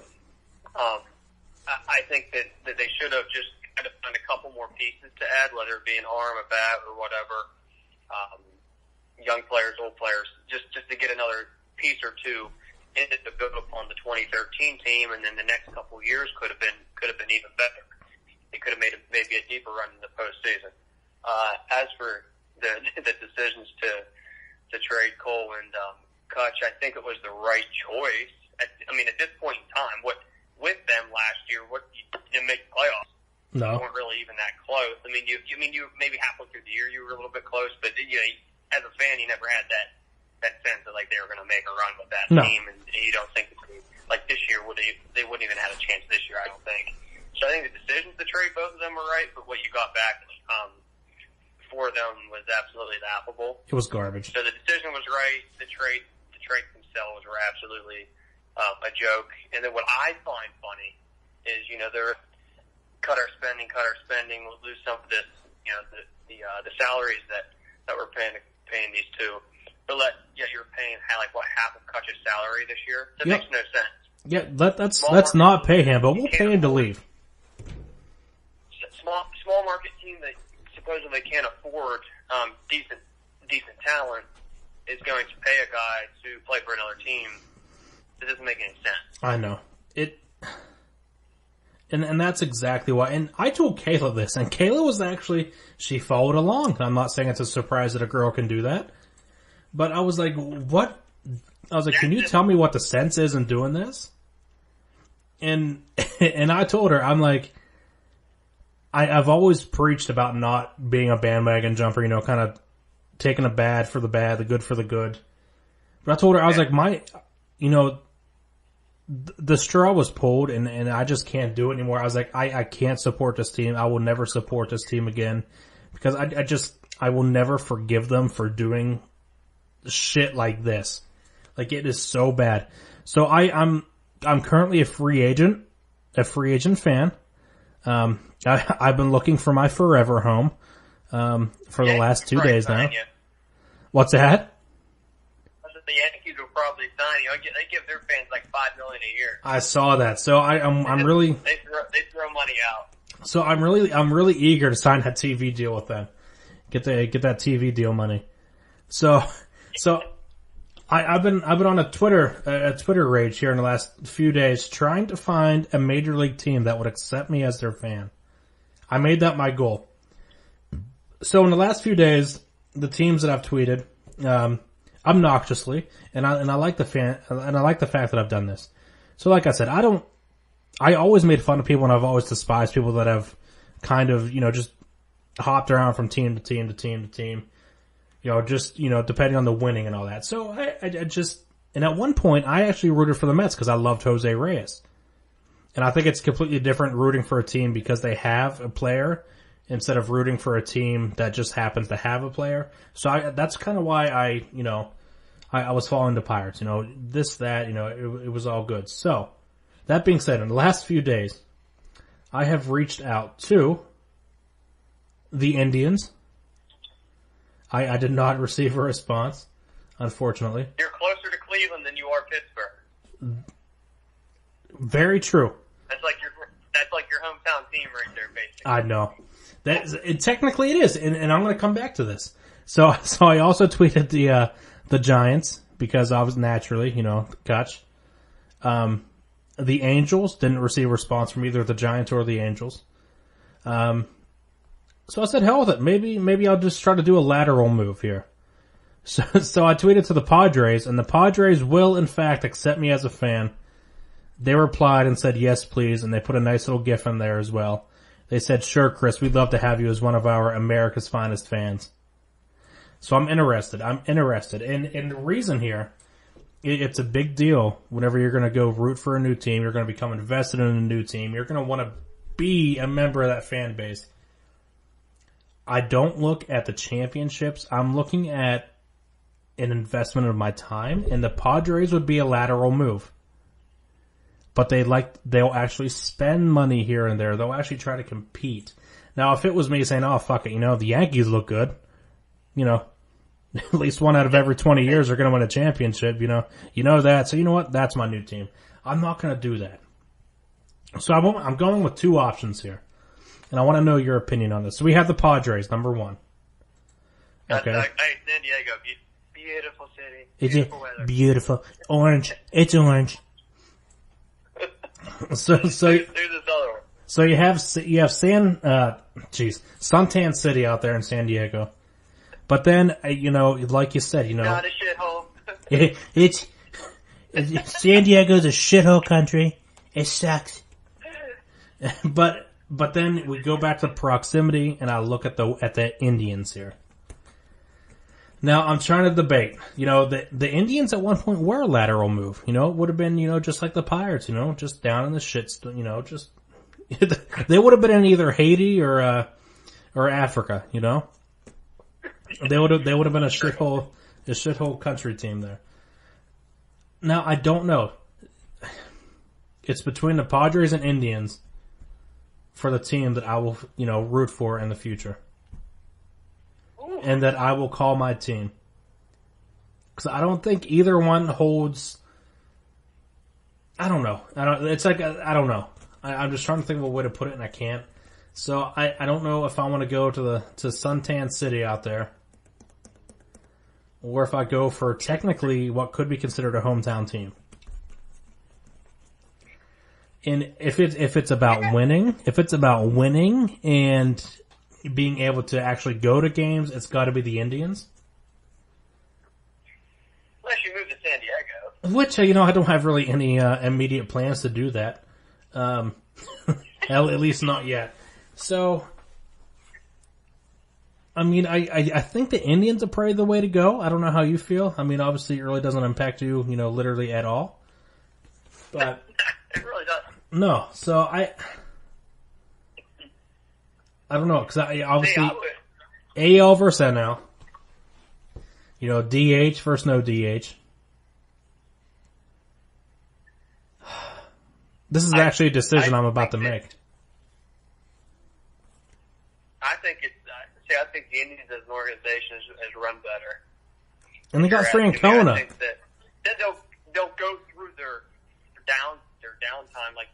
I think that they should have just kind of found a couple more pieces to add, whether it be an arm, a bat, or whatever. Young players, old players, just to get another piece or two in it to build upon the 2013 team, and then the next couple of years could have been even better. They could have made maybe a deeper run in the postseason. As for the decisions to trade Cole and Kutch, I think it was the right choice. At this point in time, with them last year, you didn't make the playoffs. No, you weren't really even that close. You maybe halfway through the year you were a little bit close, but as a fan, you never had that sense that like they were going to make a run with that team, and you don't think like this year they wouldn't even have a chance this year. I don't think. So I think the decisions to trade both of them were right, but what you got back for them was absolutely laughable. It was garbage. So the decision was right. The trades themselves were absolutely a joke. And then what I find funny is, they're cut our spending, we'll lose some of this, the salaries that we're paying these two. But you're paying half of Kutch's salary this year. That makes no sense. Yeah, let's not pay him, but we'll pay him to leave. Small market team that supposedly can't afford decent talent is going to pay a guy to play for another team. It doesn't make any sense. I know. And that's exactly why. And I told Kayla this, and Kayla was actually, she followed along. I'm not saying it's a surprise that a girl can do that. But I was like, what? I was like, can you tell me what the sense is in doing this? And I told her, I'm like, I've always preached about not being a bandwagon jumper, kind of taking the bad for the bad, the good for the good. But I told her, I was like, the straw was pulled and I just can't do it anymore. I was like, I can't support this team. I will never support this team again because I will never forgive them for doing shit like this. Like, it is so bad. So I'm currently a free agent fan. I've been looking for my forever home, for the last 2 days now. What's that? The Yankees will probably sign you. They give their fans like $5 million a year. I saw that. So I'm really they throw money out. So I'm really eager to sign that TV deal with them. Get that TV deal money. So I've been on a Twitter rage here in the last few days trying to find a major league team that would accept me as their fan. I made that my goal. So in the last few days, the teams that I've tweeted, obnoxiously, and I like the fact that I've done this. So like I said, I always made fun of people and I've always despised people that have kind of, just hopped around from team to team to team to team. Depending on the winning and all that. So and at one point I actually rooted for the Mets because I loved Jose Reyes. And I think it's completely different rooting for a team because they have a player instead of rooting for a team that just happens to have a player. So that's kind of why I was falling to Pirates, it was all good. So, that being said, in the last few days, I have reached out to the Indians. I did not receive a response, unfortunately. You're closer to Cleveland than you are Pittsburgh. Very true. That's like your hometown team right there, basically. I know. Technically it is, and I'm going to come back to this. So I also tweeted the Giants because I was naturally, Gotch. The Angels didn't receive a response from either the Giants or the Angels. So I said, hell with it. Maybe I'll just try to do a lateral move here. So I tweeted to the Padres, and the Padres will in fact accept me as a fan. They replied and said, yes, please, and they put a nice little gif in there as well. They said, sure, Chris, we'd love to have you as one of our America's Finest fans. So I'm interested. And the reason here, it's a big deal whenever you're going to go root for a new team. You're going to become invested in a new team. You're going to want to be a member of that fan base. I don't look at the championships. I'm looking at an investment of my time, and the Padres would be a lateral move. But they'll actually spend money here and there. They'll actually try to compete. Now, if it was me saying, oh, fuck it, the Yankees look good, at least one out of every 20 years are going to win a championship, that. So you know what? That's my new team. I'm not going to do that. So I'm going with two options here. And I want to know your opinion on this. So we have the Padres, number one. Okay. Hey, San Diego, beautiful city. Beautiful weather. Beautiful. Orange. It's orange. So there's this other one. So you have Suntan City out there in San Diego. But then, like you said, not a shithole. it's San Diego's a shithole country. It sucks. But then we go back to proximity, and I look at the Indians here. Now I'm trying to debate. The Indians at one point were a lateral move. It would have been just like the Pirates. Just down in the shits. Just they would have been in either Haiti or Africa. They would have been a shithole country team there. Now I don't know. It's between the Padres and Indians for the team that I will, root for in the future. Ooh. And that I will call my team. Because I don't think either one holds... I don't know. I don't know. I'm just trying to think of a way to put it, and I can't. So I don't know if I want to go to Suntan City out there. or if I go for technically what could be considered a hometown team. And if it's about winning and being able to actually go to games, it's got to be the Indians. Unless you move to San Diego. Which, I don't have really any immediate plans to do that. At least not yet. So, I think the Indians are probably the way to go. I don't know how you feel. Obviously it really doesn't impact you, literally at all. But it really doesn't. No, so I don't know, because I obviously AL versus NL. DH versus no DH. This is actually a decision I'm about to make. I think I think the Indians as an organization has run better. And they got Francona. I think that they'll go through their downtime, like,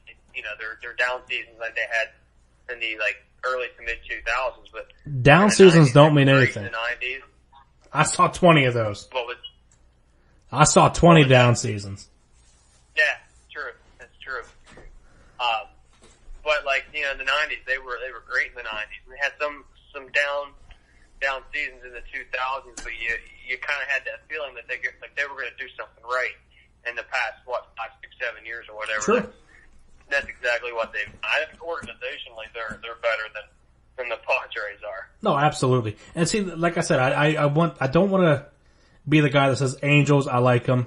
their down seasons like they had in the early to mid 2000s, but down seasons don't mean anything. In the 90s. I saw 20 of those. I saw 20 down seasons. Yeah, true. That's true. But in the 90s, they were great in the 90s. We had some down seasons in the 2000s, but you kind of had that feeling that they were going to do something right in the past 5, 6, 7 years or whatever. Sure. That's exactly what they've. I think organizationally they're better than the Padres are. No, absolutely. And see, like I said, I don't want to be the guy that says Angels, I like them.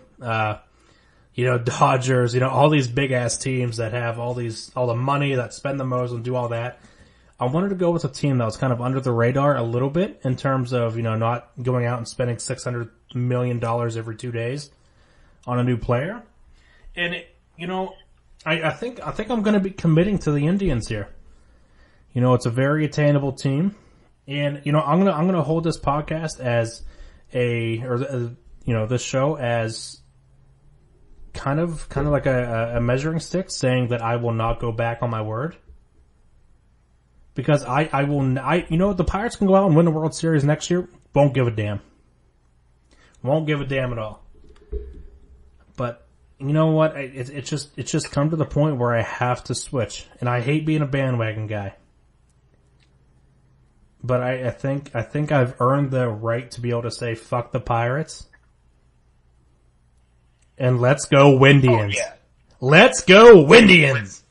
Dodgers, all these big ass teams that have all the money, that spend the most and do all that. I wanted to go with a team that was kind of under the radar a little bit in terms of, not going out and spending $600 million every 2 days on a new player. And I think I'm going to be committing to the Indians here. It's a very attainable team, and I'm gonna hold this podcast as this show as kind of like a measuring stick, saying that I will not go back on my word, because the Pirates can go out and win the World Series next year. Won't give a damn at all. But you know what? It's just come to the point where I have to switch, and I hate being a bandwagon guy. But I think I've earned the right to be able to say fuck the Pirates, and let's go Windians. Oh, yeah. Let's go Windians.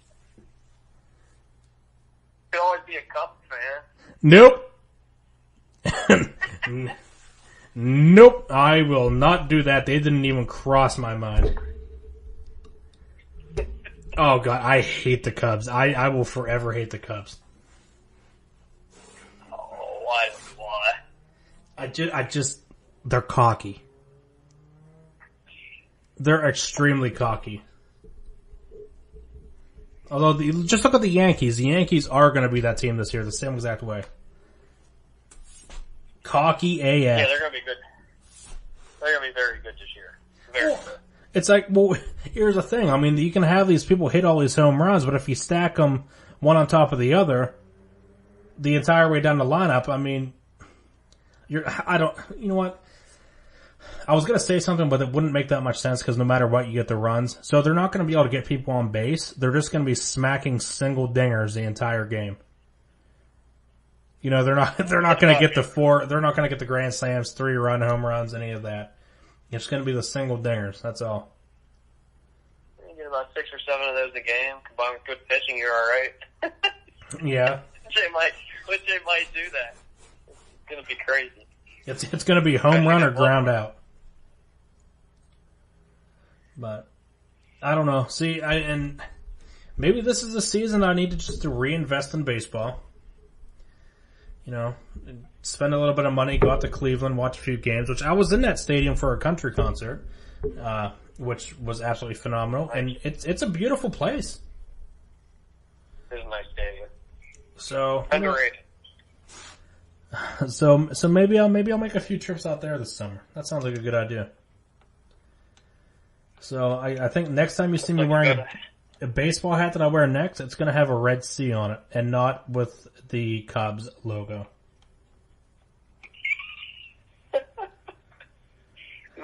You'll always be a Cubs fan. Nope. Nope. I will not do that. They didn't even cross my mind. Oh god, I hate the Cubs. I will forever hate the Cubs. Oh, why? They're cocky. They're extremely cocky. Although, just look at the Yankees. The Yankees are going to be that team this year, the same exact way. Cocky AF. Yeah, they're going to be good. They're going to be very good this year. Very good. It's here's the thing. You can have these people hit all these home runs, but if you stack them one on top of the other, the entire way down the lineup, you know what? I was going to say something, but it wouldn't make that much sense because no matter what, you get the runs. So they're not going to be able to get people on base. They're just going to be smacking single dingers the entire game. They're not going to get they're not going to get the grand slams, 3-run home runs, any of that. It's going to be the single dingers. That's all. You get about 6 or 7 of those a game. Combined with good pitching, you're all right. Yeah. They might do that. It's going to be crazy. It's going to be home run or ground out. But I don't know. See, and maybe this is the season I need to reinvest in baseball. Spend a little bit of money, go out to Cleveland, watch a few games, which I was in that stadium for a country concert, which was absolutely phenomenal. And it's a beautiful place. It's a nice stadium. So underrated. So maybe I'll make a few trips out there this summer. That sounds like a good idea. So I think next time you see me wearing a baseball hat that I wear next, it's going to have a red C on it and not with the Cubs logo.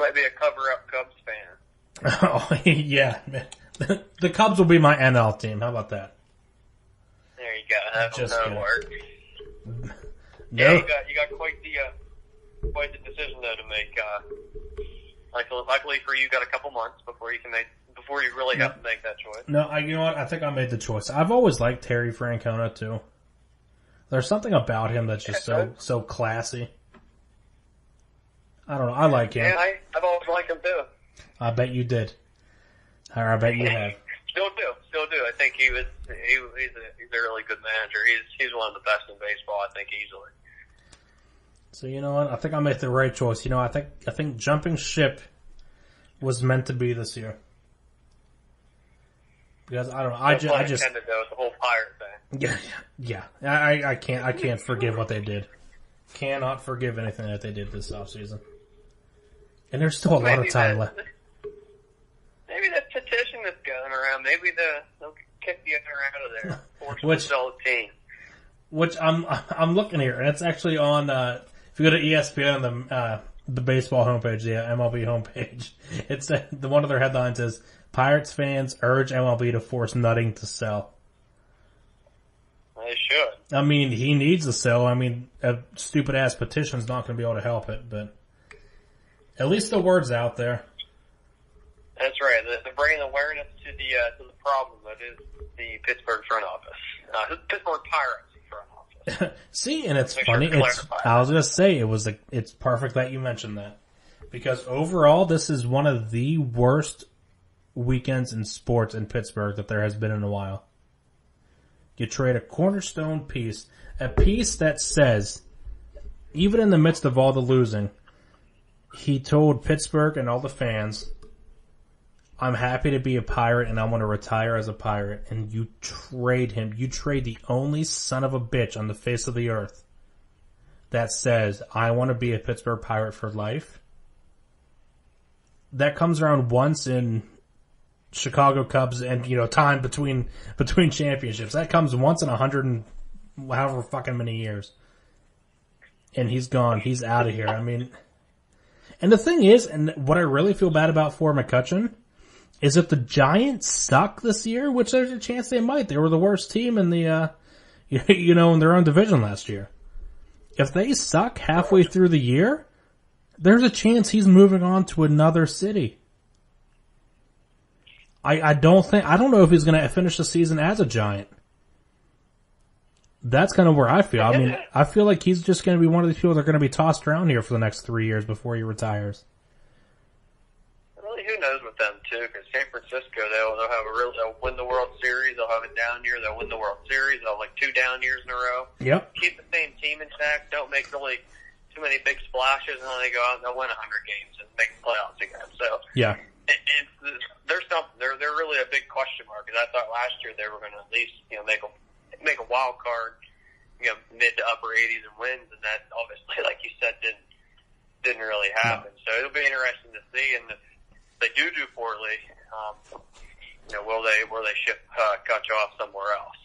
might be a cover-up Cubs fan. Oh, yeah. The Cubs will be my NL team. How about that? There you go. That'll work. No. Yeah, you got quite the decision though to make. Luckily for you, got a couple months before you really have to make that choice. No, you know what? I think I made the choice. I've always liked Terry Francona too. There's something about him that's just so classy. I don't know. I like him. Yeah, I've always liked him too. I bet you did. Or I bet you have. Still do. I think he's a really good manager. He's one of the best in baseball, I think, easily. So you know what? I think I made the right choice. You know, I think jumping ship was meant to be this year. Because I don't know. I just intended though, the whole Pirate thing. Yeah. I can't forgive what they did. Cannot forgive anything that they did this offseason. And there's still a lot of time left. Maybe that petition that's going around, maybe they'll kick the other out of there. Force them to sell the team. Which I'm looking here, and it's actually on, if you go to ESPN, the baseball homepage, the MLB homepage, it's the one of their headlines is, Pirates fans urge MLB to force Nutting to sell. They should. I mean, he needs to sell. I mean, a stupid-ass petition's not going to be able to help it, but at least the word's out there. That's right. They're bringing awareness to the problem that is the Pittsburgh front office. The Pittsburgh Pirates front office. See, and it's funny. I was going to say, it's perfect that you mentioned that. Because overall, this is one of the worst weekends in sports in Pittsburgh that there has been in a while. You trade a cornerstone piece, a piece that says, even in the midst of all the losing, he told Pittsburgh and all the fans, I'm happy to be a Pirate and I want to retire as a Pirate. And you trade him. You trade the only son of a bitch on the face of the earth that says, I want to be a Pittsburgh Pirate for life. That comes around once in Chicago Cubs and, time between championships. That comes once in 100 and however fucking many years. And he's gone. He's out of here. I mean, and the thing is, and what I really feel bad about for McCutchen is if the Giants suck this year, which there's a chance they might. They were the worst team in the, in their own division last year. If they suck halfway through the year, there's a chance he's moving on to another city. I don't know if he's going to finish the season as a Giant. That's kind of where I feel. I mean, I feel like he's just going to be one of these people that are going to be tossed around here for the next 3 years before he retires. Really, who knows with them too? Because San Francisco, they'll win the World Series. They'll have a down year. They'll win the World Series. They'll have like 2 down years in a row. Yep. Keep the same team intact. Don't make really too many big splashes, and then they go out and they'll win 100 games and make the playoffs again. So yeah. There's something. They're really a big question mark. Because I thought last year they were going to at least make a wild card, mid to upper 80s and wins, and that obviously, like you said, didn't really happen. No. So it'll be interesting to see. And if they do poorly, will they ship Kutch off somewhere else?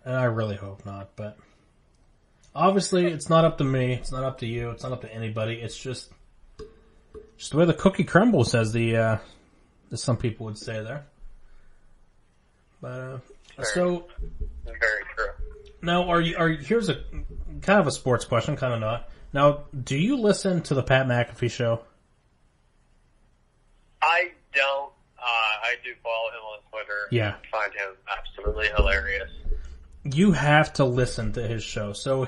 And I really hope not. But obviously, it's not up to me. It's not up to you. It's not up to anybody. It's just the way the cookie crumbles, as some people would say there. But very true. Now, are you? Here's a kind of a sports question, kind of not. Now, do you listen to the Pat McAfee show? I don't. I do follow him on Twitter. Yeah, I find him absolutely hilarious. You have to listen to his show. So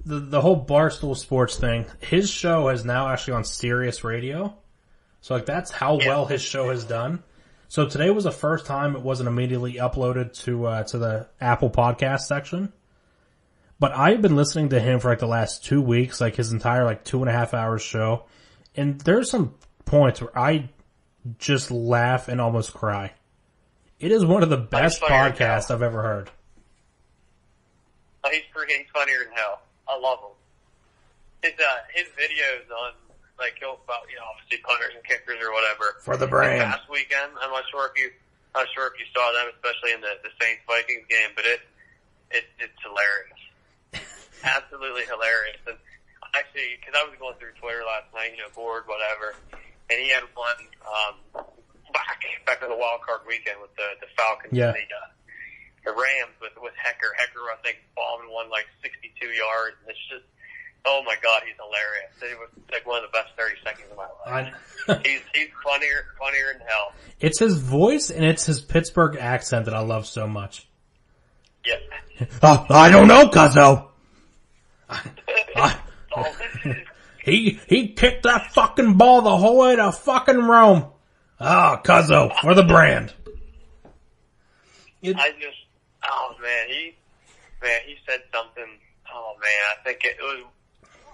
the whole Barstool Sports thing, his show is now actually on Sirius Radio. So that's how well his show has done. So today was the first time it wasn't immediately uploaded to the Apple Podcast section. But I've been listening to him for the last 2 weeks, his entire 2.5 hours show. And there's some points where I just laugh and almost cry. It is one of the best podcasts I've ever heard. He's funnier than hell. I love him. His videos on he'll about obviously punters and kickers or whatever for the brand. Last weekend, I'm not sure if you saw them, especially in the Saints Vikings game, but it's hilarious, absolutely hilarious. And actually, because I was going through Twitter last night, bored, whatever, and he had one back in the wild card weekend with the Falcons Yeah. and the Rams with Hecker. Hecker, I think, bombed one like 62 yards. And it's just, oh my God, he's hilarious. It was like one of the best 30 seconds of my life. He's funnier than hell. It's his voice and it's his Pittsburgh accent that I love so much. Yes. I don't know, Cuzzo. He kicked that fucking ball the whole way to fucking Rome. Cuzzo, for the brand. He said something. Oh man, I think it was.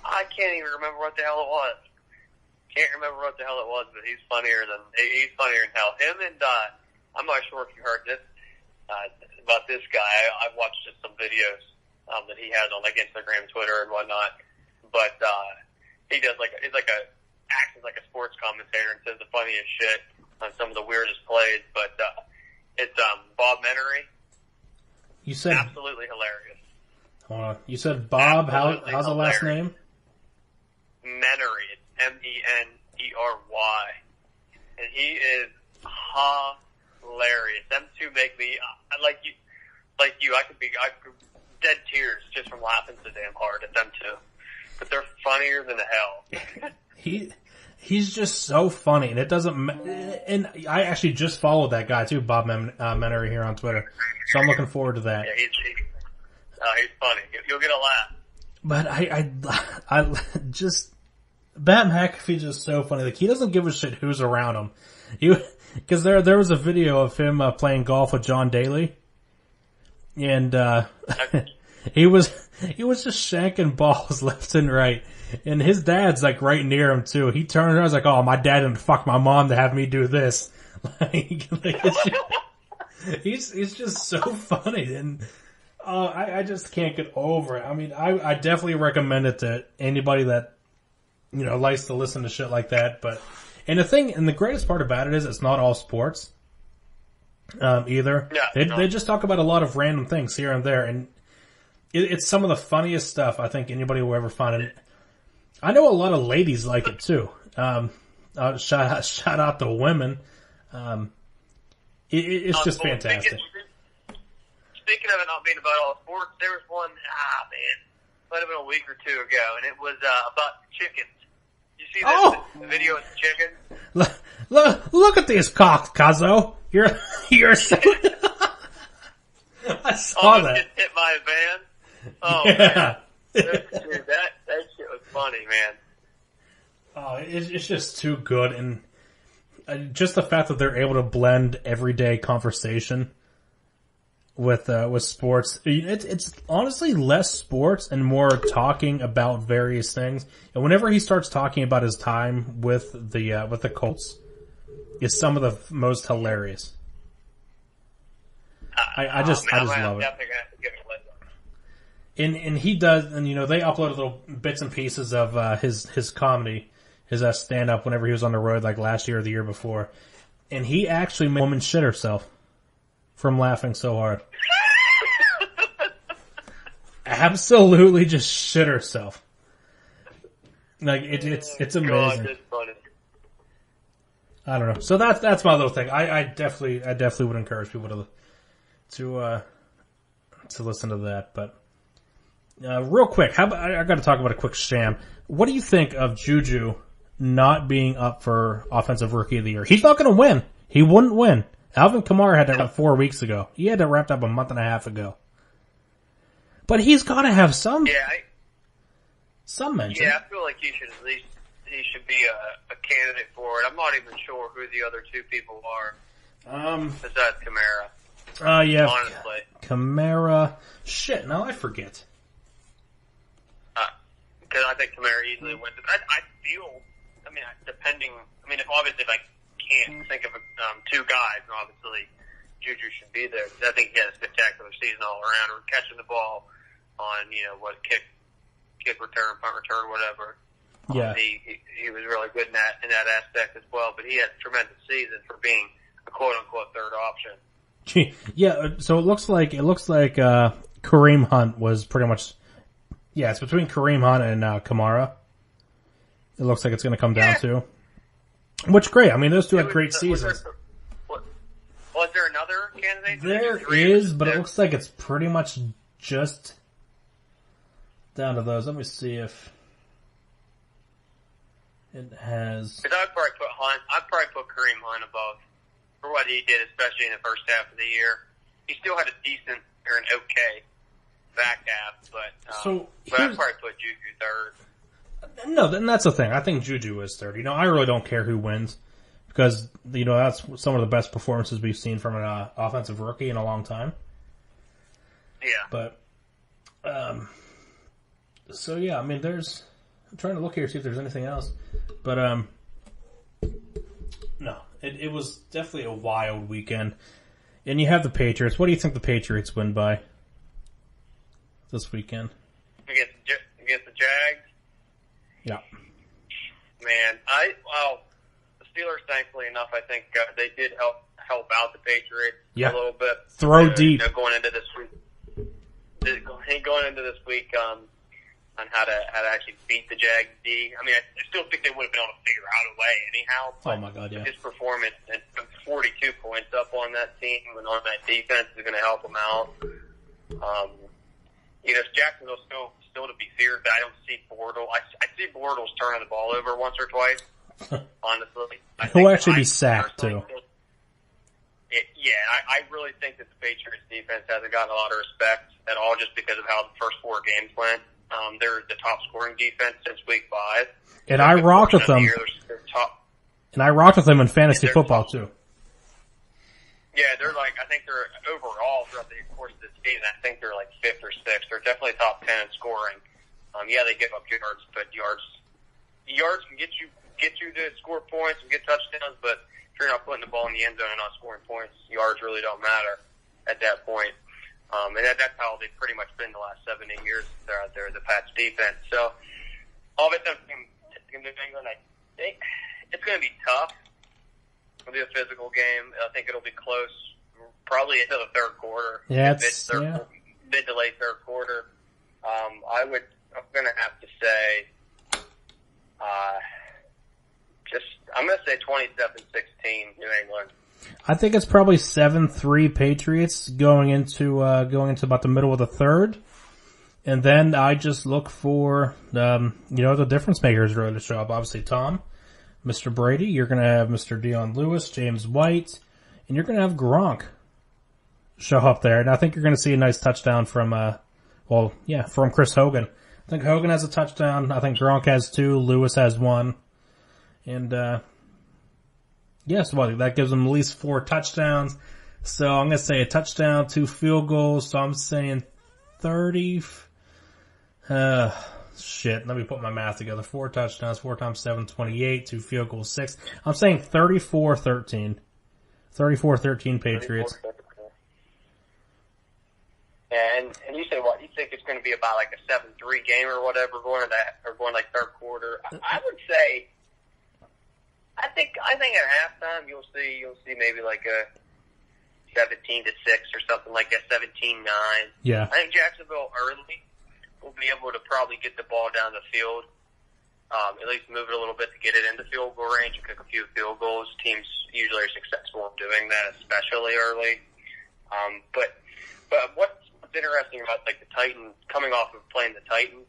I can't even remember what the hell it was. But he's funnier than hell. Him and I'm not sure if you heard this about this guy. I've watched just some videos that he has on like Instagram, Twitter, and whatnot. But he does acts as like a sports commentator and says the funniest shit on some of the weirdest plays. But it's Bob Menery. You said absolutely hilarious. Hold on. You said Bob. How's the last name? Menery. It's Menery, and he is hilarious. Them two make me like you. I could dead tears just from laughing so damn hard at them two. But they're funnier than hell. He's just so funny, and it doesn't. And I actually just followed that guy too, Bob Menery, here on Twitter. So I'm looking forward to that. Yeah, he's funny. You'll get a laugh. But I just Bat McAfee's just so funny. Like, he doesn't give a shit who's around him. Because there was a video of him playing golf with John Daly, and he was just shanking balls left and right. And his dad's like right near him too. He turned around and was like, "Oh, my dad didn't fuck my mom to have me do this." He's just so funny, and I just can't get over it. I mean, I definitely recommend it to anybody that likes to listen to shit like that. But the greatest part about it is it's not all sports either. Yeah, they just talk about a lot of random things here and there, and it's some of the funniest stuff I think anybody will ever find. And I know a lot of ladies like it too. Shout out the women. It's just fantastic. Speaking of it not being about all sports, there was one, might have been a week or two ago, and it was about chickens. You see the video of the chickens? Look at these cocks, Cuzzo. You're so... I saw that. Just hit my van. Oh, yeah. Man. Dude, that shit was funny, man. Oh, it's just too good, and just the fact that they're able to blend everyday conversation with sports. It's honestly less sports and more talking about various things. And whenever he starts talking about his time with the Colts, it's some of the most hilarious. I just love it. Definitely gonna have to give it a listen. And he does, and they upload little bits and pieces of his comedy, his stand up whenever he was on the road, like last year or the year before. And he actually made a woman shit herself from laughing so hard. Absolutely just shit herself. Like it's amazing. God, that's funny. I don't know. So that's my little thing. I definitely would encourage people to listen to that. But real quick, I got to talk about a quick sham. What do you think of Juju not being up for Offensive Rookie of the Year? He's not going to win. He wouldn't win. Alvin Kamara had that wrapped 4 weeks ago. He had that wrapped up a month and a half ago. But he's got to have some mention. Yeah, I feel like he should be a candidate for it. I'm not even sure who the other two people are. Besides Kamara. Yeah. Honestly. Kamara. Shit, now I forget. Because I think Kamara easily wins it. I feel, if I can't think of two guys, and obviously Juju should be there. I think he had a spectacular season all around. Or catching the ball on, kick return, punt return, whatever. Yeah. He was really good in that aspect as well. But he had a tremendous season for being a quote unquote third option. Yeah, so it looks like Kareem Hunt was pretty much Yeah, it's between Kareem Hunt and Kamara. It looks like it's going to come down to. Which, great. I mean, those two had great seasons. Was there another candidate? There is, but it looks like it's pretty much just down to those. Let me see if it has. Because I'd probably put Kareem Hunt above for what he did, especially in the first half of the year. He still had a decent or an okay back half, but I'd probably put Juju third. No, then that's the thing. I think Juju is third. I really don't care who wins because, that's some of the best performances we've seen from an offensive rookie in a long time. Yeah. But, so yeah, I mean, I'm trying to look here to see if there's anything else. But, no, it was definitely a wild weekend. And you have the Patriots. What do you think the Patriots win by this weekend? Against the Jags? Yeah. Man, the Steelers, thankfully enough, I think they did help out the Patriots a little bit. Throw deep. Going into this week, on how to actually beat the Jags D. I mean, I still think they would have been able to figure out a way anyhow. Oh my God, yeah. His performance and 42 points up on that team and on that defense is going to help him out. Jacksonville's still to be feared, but I don't see Bortles. I see Bortles turning the ball over once or twice. Honestly, he'll actually be sacked too. I really think that the Patriots defense hasn't gotten a lot of respect at all, just because of how the first 4 games went. They're the top scoring defense since week 5. And I rocked with them. They're top. And I rocked with them in fantasy football too. Yeah, I think they're overall throughout the course of the season, I think they're like 5th or 6th. They're definitely top 10 in scoring. They give up yards, but yards can get you to score points and get touchdowns, but if you're not putting the ball in the end zone and not scoring points, yards really don't matter at that point. And that's how they've pretty much been the last 7-8 years they're out there, the Pats defense. So, all of it in New England, I think it's going to be tough. It'll be a physical game. I think it'll be close, probably into the third quarter. Yeah, mid to late third quarter. I'm going to have to say, I'm going to say 27-16 New England. I think it's probably 7-3 Patriots going into about the middle of the third. And then I just look for, the difference makers really to show up. Obviously, Tom, Mr. Brady, you're going to have Mr. Dion Lewis, James White, and you're going to have Gronk show up there. And I think you're going to see a nice touchdown from Chris Hogan. I think Hogan has a touchdown. I think Gronk has 2. Lewis has 1. And, that gives them at least 4 touchdowns. So I'm going to say a touchdown, 2 field goals. So I'm saying 30. Let me put my math together. 4 touchdowns, 4 times 7, 28, 2 field goals, 6. I'm saying 34-13. 34-13 Patriots. And you say what? You think it's going to be about like a 7-3 game or whatever going like third quarter? I would say, I think at halftime you'll see maybe like a 17-6 or something like that, 17-9. Yeah. I think Jacksonville early will be able to probably get the ball down the field, at least move it a little bit to get it into field goal range and kick a few field goals. Teams usually are successful in doing that, especially early. But what's interesting about like the Titans coming off of playing the Titans?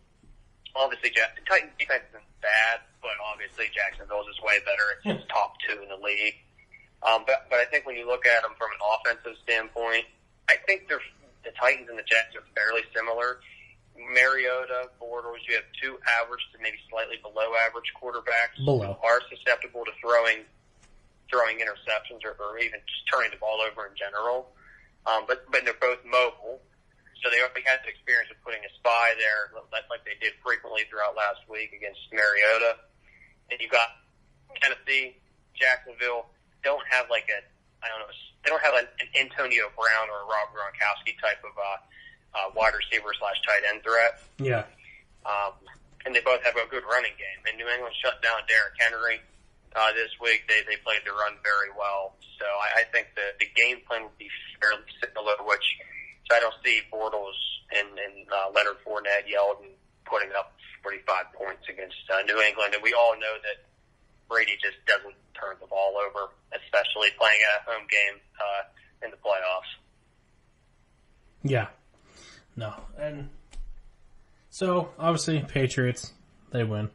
Obviously, the Titans defense isn't bad, but obviously Jacksonville's is way better. It's just top 2 in the league. But I think when you look at them from an offensive standpoint, I think the Titans and the Jets are fairly similar. Mariota, Bortles, you have 2 average to maybe slightly below average quarterbacks who are susceptible to throwing interceptions or even just turning the ball over in general. But they're both mobile. So they already had the experience of putting a spy there, like they did frequently throughout last week against Mariota. And you got Tennessee, Jacksonville, don't have like they don't have an Antonio Brown or a Rob Gronkowski type of wide receiver / tight end threat. Yeah. And they both have a good running game. And New England shut down Derrick Henry this week. They played the run very well. So I think the game plan would be fairly similar, so I don't see Bortles and Leonard Fournette, Yeldon, putting up 45 points against New England, and we all know that Brady just doesn't turn the ball over, especially playing a home game in the playoffs. Yeah. No. And so, obviously, Patriots, they win.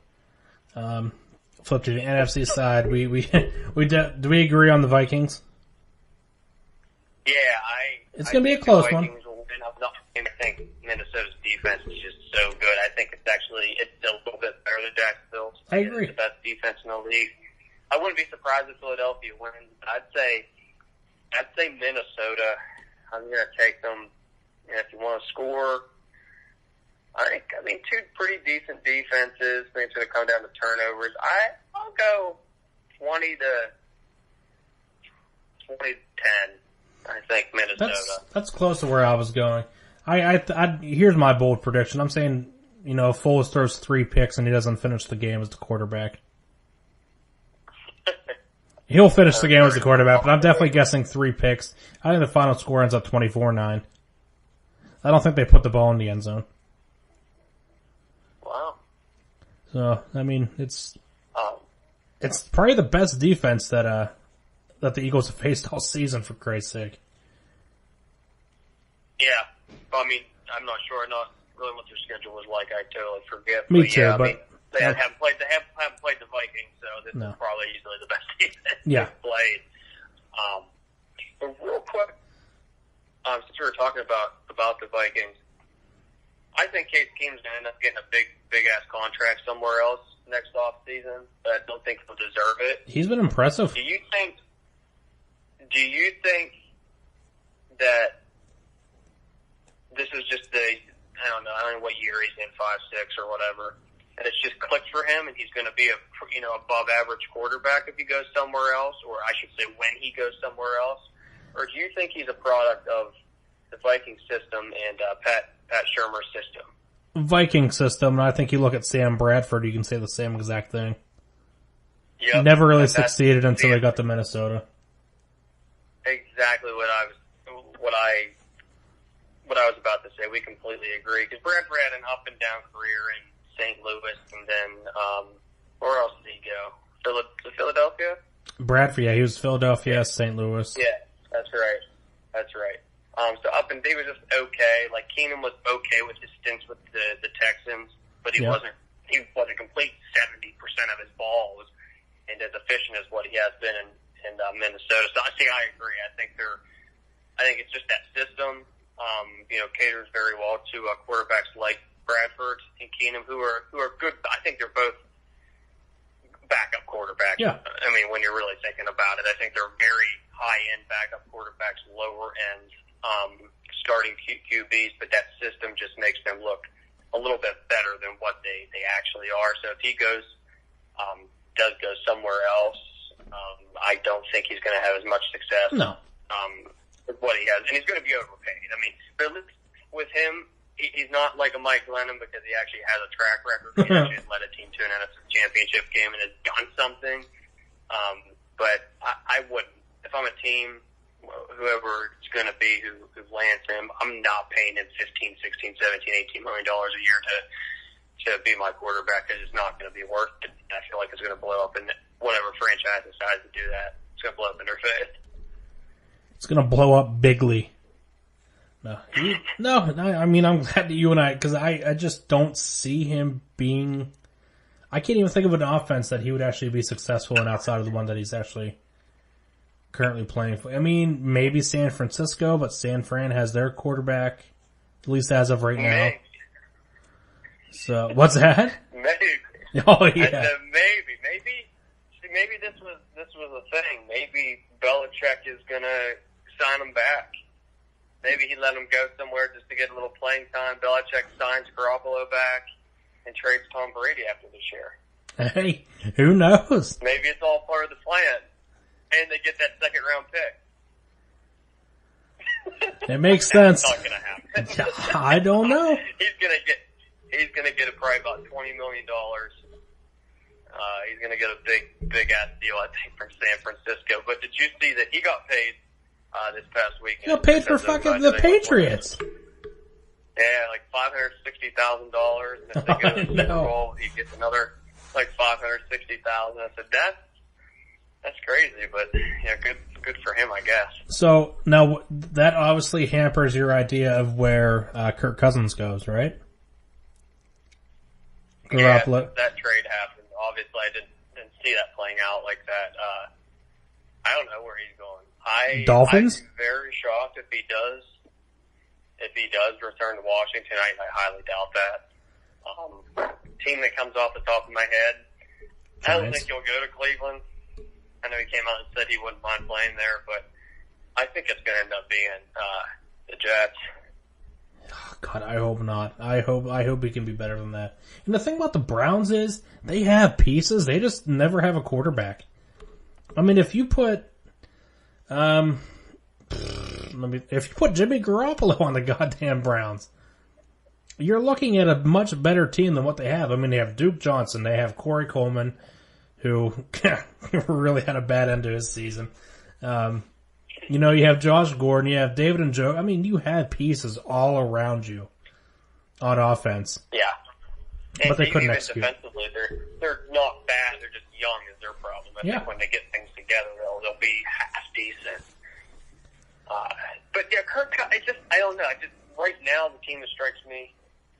Flip to the NFC side. Do we agree on the Vikings? Yeah, it's going to be a close one. I think Minnesota's defense is just so good. I think it's a little bit better than Jacksonville's. I agree. It's the best defense in the league. I wouldn't be surprised if Philadelphia wins. I'd say Minnesota. I'm going to take them. If you want to score, I mean, two pretty decent defenses. I think it's going to come down to turnovers. I'll go 20 to 10. I think Minnesota. That's close to where I was going. Here's my bold prediction. I'm saying, Foles throws 3 picks and he doesn't finish the game as the quarterback. He'll finish the game as the quarterback, but I'm definitely guessing 3 picks. I think the final score ends up 24-9. I don't think they put the ball in the end zone. Wow. So, I mean, it's probably the best defense that the Eagles have faced all season, for Christ's sake. Yeah. I mean, I'm not sure. Not really what their schedule was like. I totally forget. Me too, but I mean, they haven't played the Vikings, so this is probably easily the best defense they've played. But real quick, since we were talking about the Vikings, I think Case Keenum's going to end up getting a big ass contract somewhere else next off season, but I don't think he'll deserve it. He's been impressive. Do you think that this is just I don't know what year he's in, 5, 6 or whatever, and it's just clicked for him and he's going to be above average quarterback if he goes somewhere else, or I should say when he goes somewhere else? Or do you think he's a product of the Viking system and Pat Shermer's system? Viking system, and I think you look at Sam Bradford, you can say the same exact thing. Yep. Never really succeeded until they got to Minnesota. Exactly what I was about to say. We completely agree, because Bradford had an up and down career in St. Louis, and then where else did he go? Philadelphia? Bradford, yeah, he was Philadelphia, St. Louis. Yeah, that's right. So he was just okay. Like Keenum was okay with his stints with the Texans, but he wasn't a complete 70% of his balls and as efficient as what he has been in Minnesota. So I agree. I think it's just that system. Caters very well to quarterbacks like Bradford and Keenum, who are good. I think they're both backup quarterbacks. Yeah. I mean, when you're really thinking about it, I think they're very high-end backup quarterbacks, lower-end starting QBs, but that system just makes them look a little bit better than what they actually are. So if he does go somewhere else, I don't think he's going to have as much success. No. With what he has, and he's going to be overpaid. I mean, but with him, he's not like a Mike Glennon because he actually has a track record. He actually has led a team to an NFC championship game and has done something. But I wouldn't. If I'm a team, whoever it's going to be who lands him, I'm not paying him $15, $16, $17, $18 million a year to be my quarterback, because it's not going to be worth it. I feel like it's going to blow up, and whatever franchise decides to do that, it's going to blow up in their face. It's going to blow up bigly. No, I mean, I'm glad that you and because I just don't see him being, I can't even think of an offense that he would actually be successful in outside of the one that he's actually currently playing for. I mean, maybe San Francisco, but San Fran has their quarterback, at least as of right now. Maybe. So, what's that? Maybe. Oh, yeah. I said maybe this was a thing. Maybe Belichick is going to sign him back. Maybe he let him go somewhere just to get a little playing time. Belichick signs Garoppolo back and trades Tom Brady after this year. Hey, who knows? Maybe it's all part of the plan. And they get that second round pick. It makes sense. That's not going to happen. I don't know. He's going to get probably about $20 million. He's going to get a big ass deal, I think, from San Francisco. But did you see that he got paid this past week? He got paid for fucking the Patriots. Yeah, like $560,000. And if they go to the Super Bowl, he gets another like $560,000. I said, that's crazy, but yeah, good for him, I guess. So now that obviously hampers your idea of where Kirk Cousins goes, right? Yeah, that trade happened. Obviously, I didn't see that playing out like that. I don't know where he's going. Dolphins? I'd be very shocked if he does. If he does return to Washington, I highly doubt that. Team that comes off the top of my head, Giants. I don't think he'll go to Cleveland. I know he came out and said he wouldn't mind playing there, but I think it's going to end up being the Jets. Oh, God, I hope not. I hope he can be better than that. And the thing about the Browns is they have pieces. They just never have a quarterback. I mean, if you put Jimmy Garoppolo on the goddamn Browns, you're looking at a much better team than what they have. I mean, they have Duke Johnson, they have Corey Coleman, who really had a bad end to his season. You have Josh Gordon, you have David and Joe. I mean, you have pieces all around you on offense. Yeah. But they couldn't execute. Defensively, they're not bad. They're just young is their problem. I think when they get things together, they'll be half decent. But yeah, Kirk, I don't know. Right now, the team that strikes me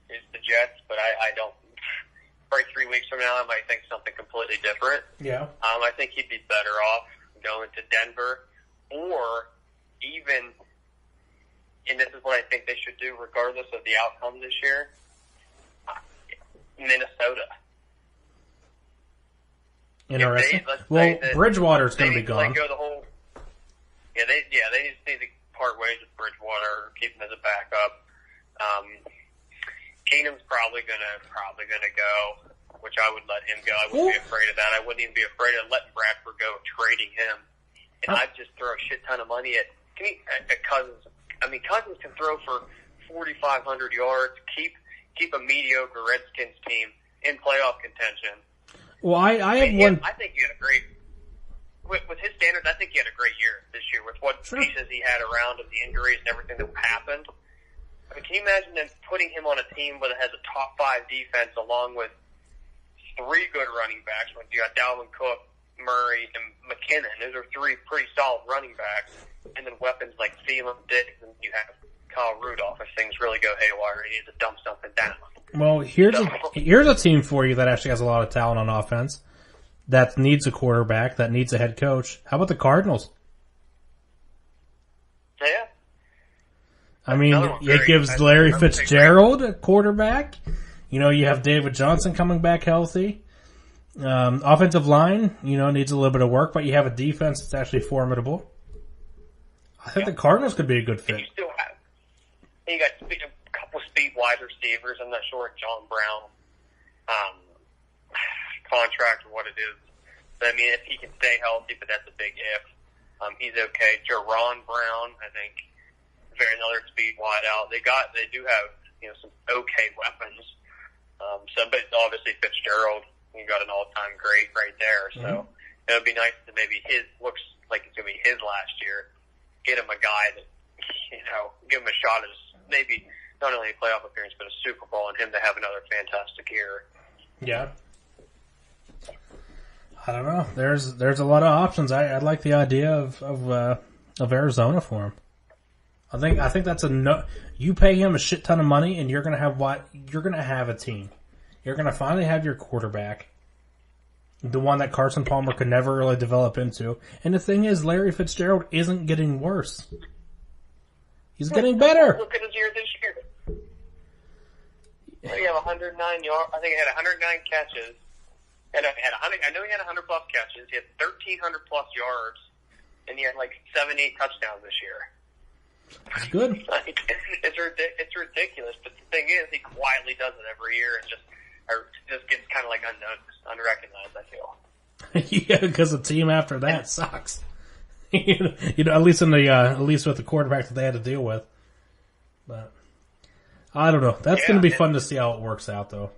is the Jets, but I don't. Probably 3 weeks from now, I might think something completely different. Yeah. I think he'd be better off going to Denver, or even, and this is what I think they should do regardless of the outcome this year, Minnesota. Interesting. Bridgewater's going to be gone. Go the whole. They need to see the part ways with Bridgewater, keep him as a backup. Keenum's probably gonna go, which I would let him go. I wouldn't be afraid of that. I wouldn't even be afraid of letting Bradford go, trading him, and I'd just throw a shit ton of money at Cousins. I mean, Cousins can throw for 4,500 yards. Keep a mediocre Redskins team in playoff contention. Well, I think he had a great. With his standards, I think he had a great year this year with what pieces he had around him, the injuries and everything that happened. I mean, can you imagine them putting him on a team that has a top 5 defense along with 3 good running backs? Like you got Dalvin Cook, Murray, and McKinnon. Those are 3 pretty solid running backs. And then weapons like Thielen, Diggs, and you have Kyle Rudolph. If things really go haywire, he needs to dump something down. Well, here's a team for you that actually has a lot of talent on offense, that needs a quarterback, that needs a head coach. How about the Cardinals? Yeah. I mean, it gives Larry Fitzgerald a quarterback. You have David Johnson coming back healthy. Offensive line, needs a little bit of work, but you have a defense that's actually formidable. I think the Cardinals could be a good fit. You got a couple speed wide receivers. I'm not sure what John Brown contract or what it is. But I mean, if he can stay healthy, but that's a big if. He's okay. Jerron Brown, I think, another speed wide out. They do have some okay weapons. But obviously Fitzgerald, you got an all-time great right there. So it would be nice to maybe looks like it's gonna be his last year. Get him a guy that give him a shot at maybe not only a playoff appearance but a Super Bowl, and him to have another fantastic year. Yeah. I don't know. There's a lot of options. I like the idea of Arizona for him. I think that's you pay him a shit ton of money and you're gonna have a team. You're gonna finally have your quarterback. The one that Carson Palmer could never really develop into. And the thing is, Larry Fitzgerald isn't getting worse. He's getting better. Look at his year this year. He had 109 yards. I think he had 109 catches. And I know he had 100 plus catches. He had 1,300 plus yards, and he had like 7-8 touchdowns this year. That's good. It's ridiculous, but the thing is, he quietly does it every year, and just gets kind of like unrecognized. I feel. Yeah, because the team after that sucks. At least at least with the quarterback that they had to deal with. But I don't know. That's going to be fun to see how it works out, though.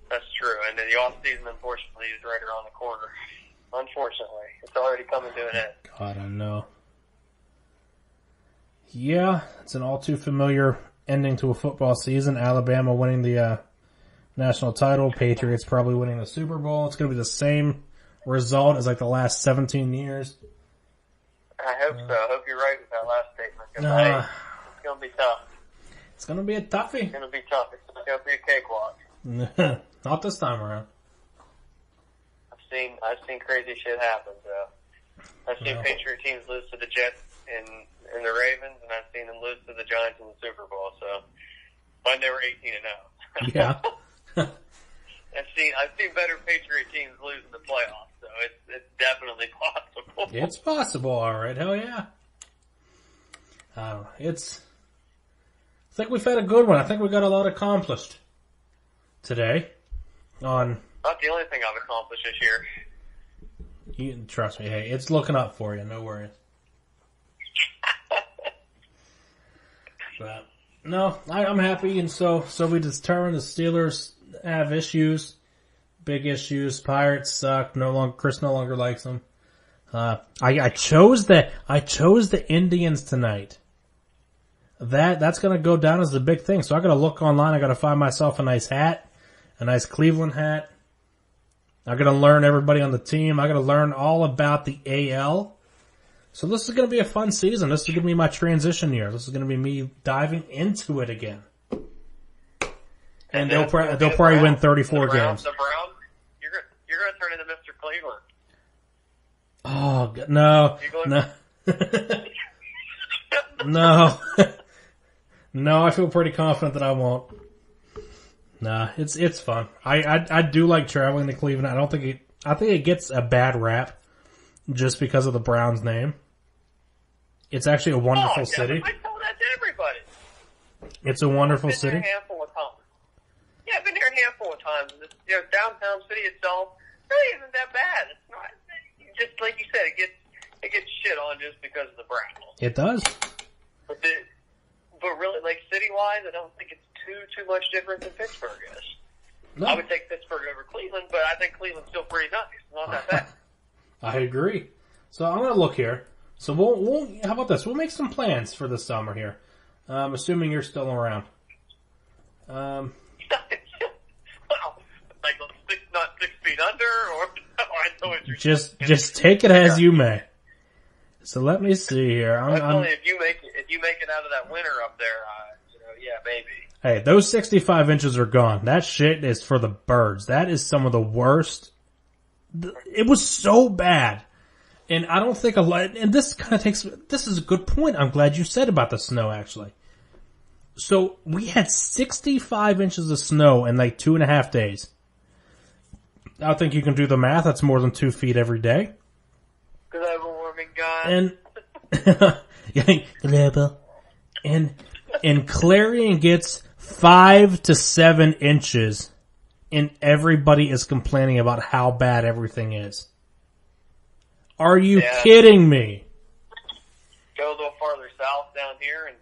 That's true, and then the off season, unfortunately, is right around the corner. Unfortunately, it's already coming to an end. God, I know. Yeah, it's an all too familiar ending to a football season. Alabama winning the national title. Patriots probably winning the Super Bowl. It's going to be the same result as like the last 17 years. I hope so. I hope you're right with that last statement. 'Cause it's going to be tough. It's going to be a toughie. It's going to be tough. It's not going to be a cakewalk. Not this time around. I've seen crazy shit happen. So I've seen Patriot teams lose to the Jets and the Ravens, and I've seen them lose to the Giants in the Super Bowl. So when they were 18-0. Yeah. I've seen better Patriot teams lose in the playoffs. So it's definitely possible. It's possible, all right. Hell yeah. I think we've had a good one. I think we got a lot accomplished today. Not the only thing I've accomplished this year. You trust me. Hey, it's looking up for you. No worries. But no, I'm happy, and so we determined the Steelers have issues, big issues. Pirates suck. Chris no longer likes them. I chose the Indians tonight. That's gonna go down as the big thing. So I gotta look online. I gotta find myself a nice hat, a nice Cleveland hat. I gotta learn everybody on the team. I gotta learn all about the AL. So this is gonna be a fun season. This is gonna be my transition year. This is gonna be me diving into it again. And they'll probably win 34 games. The Browns, you're gonna turn into Mr. Cleveland. Oh no, no, no. I feel pretty confident that I won't. Nah, it's fun. I do like traveling to Cleveland. I think it gets a bad rap just because of the Browns name. It's actually a wonderful city. I tell that to everybody. It's a wonderful city. I've been there a handful of times. Yeah, I've been there a handful of times. Downtown city itself really isn't that bad. It's not. Just like you said, it gets shit on just because of the Browns. It does. But really, like city-wise, I don't think it's too much different than Pittsburgh is. No. I would take Pittsburgh over Cleveland, but I think Cleveland's still pretty nice. It's not that bad. I agree. So I'm gonna look here. So we'll how about this? We'll make some plans for the summer here. Assuming you're still around. Well, like not 6 feet under, or I know what you're just take it as you may. So let me see here. Only if you make it out of that winter up there, yeah, maybe. Hey, those 65 inches are gone. That shit is for the birds. That is some of the worst. It was so bad. And I don't think and this is a good point. I'm glad you said about the snow, actually. So we had 65 inches of snow in like 2.5 days. I think you can do the math. That's more than 2 feet every day. Global warming, God. And Clarion gets 5 to 7 inches, and everybody is complaining about how bad everything is. Are you kidding me? Go a little farther south down here, and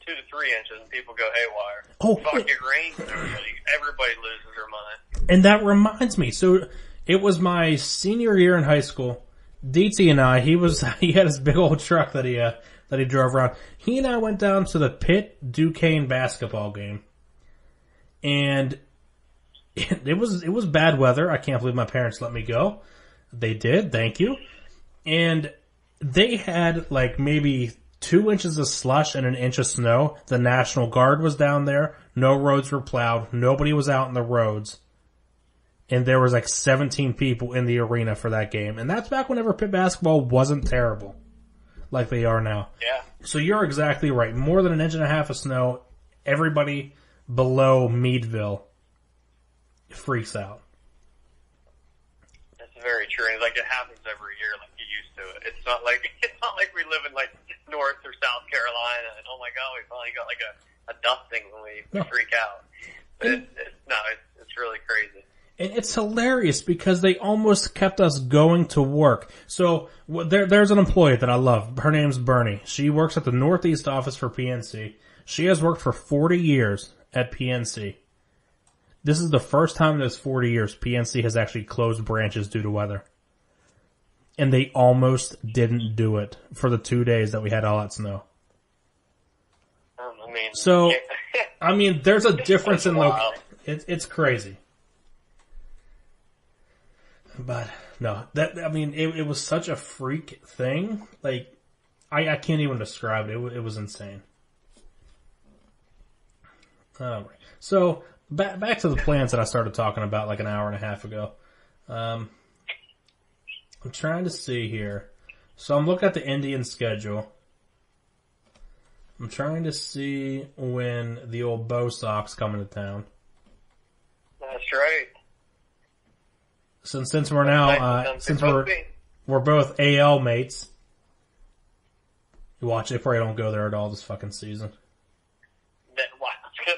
2 to 3 inches, and people go haywire. Oh, fuck! It rains, and everybody loses their mind. And that reminds me. So it was my senior year in high school. DT and I, he had his big old truck that he drove around. He and I went down to the Pitt Duquesne basketball game, and it was bad weather. I can't believe my parents let me go. They did, thank you. And they had like maybe 2 inches of slush and 1 inch of snow. The National Guard was down there. No roads were plowed. Nobody was out in the roads. And there was like 17 people in the arena for that game. And that's back whenever Pitt basketball wasn't terrible like they are now. Yeah. So you're exactly right. More than 1.5 inches of snow, everybody below Meadville freaks out. That's very true. And like it happens every year like you used to it. It's not like we live in like North or South Carolina and oh my god, we finally got like a dusting when we freak out. But it's really crazy. And it's hilarious because they almost kept us going to work. So there's an employee that I love. Her name's Bernie. She works at the Northeast office for PNC. She has worked for 40 years at PNC. This is the first time in those 40 years PNC has actually closed branches due to weather. And they almost didn't do it for the 2 days that we had all that snow. I'm So, I mean, there's a difference in wild. it's crazy. But no, it was such a freak thing. Like, I can't even describe it. It was insane. All right. So back to the plans that I started talking about like an hour and a half ago. I'm trying to see here. So I'm looking at the Indian schedule. I'm trying to see when the old Bo Sox come into town. That's right. Since we're now since we're both AL mates. You watch, they probably don't go there at all this fucking season.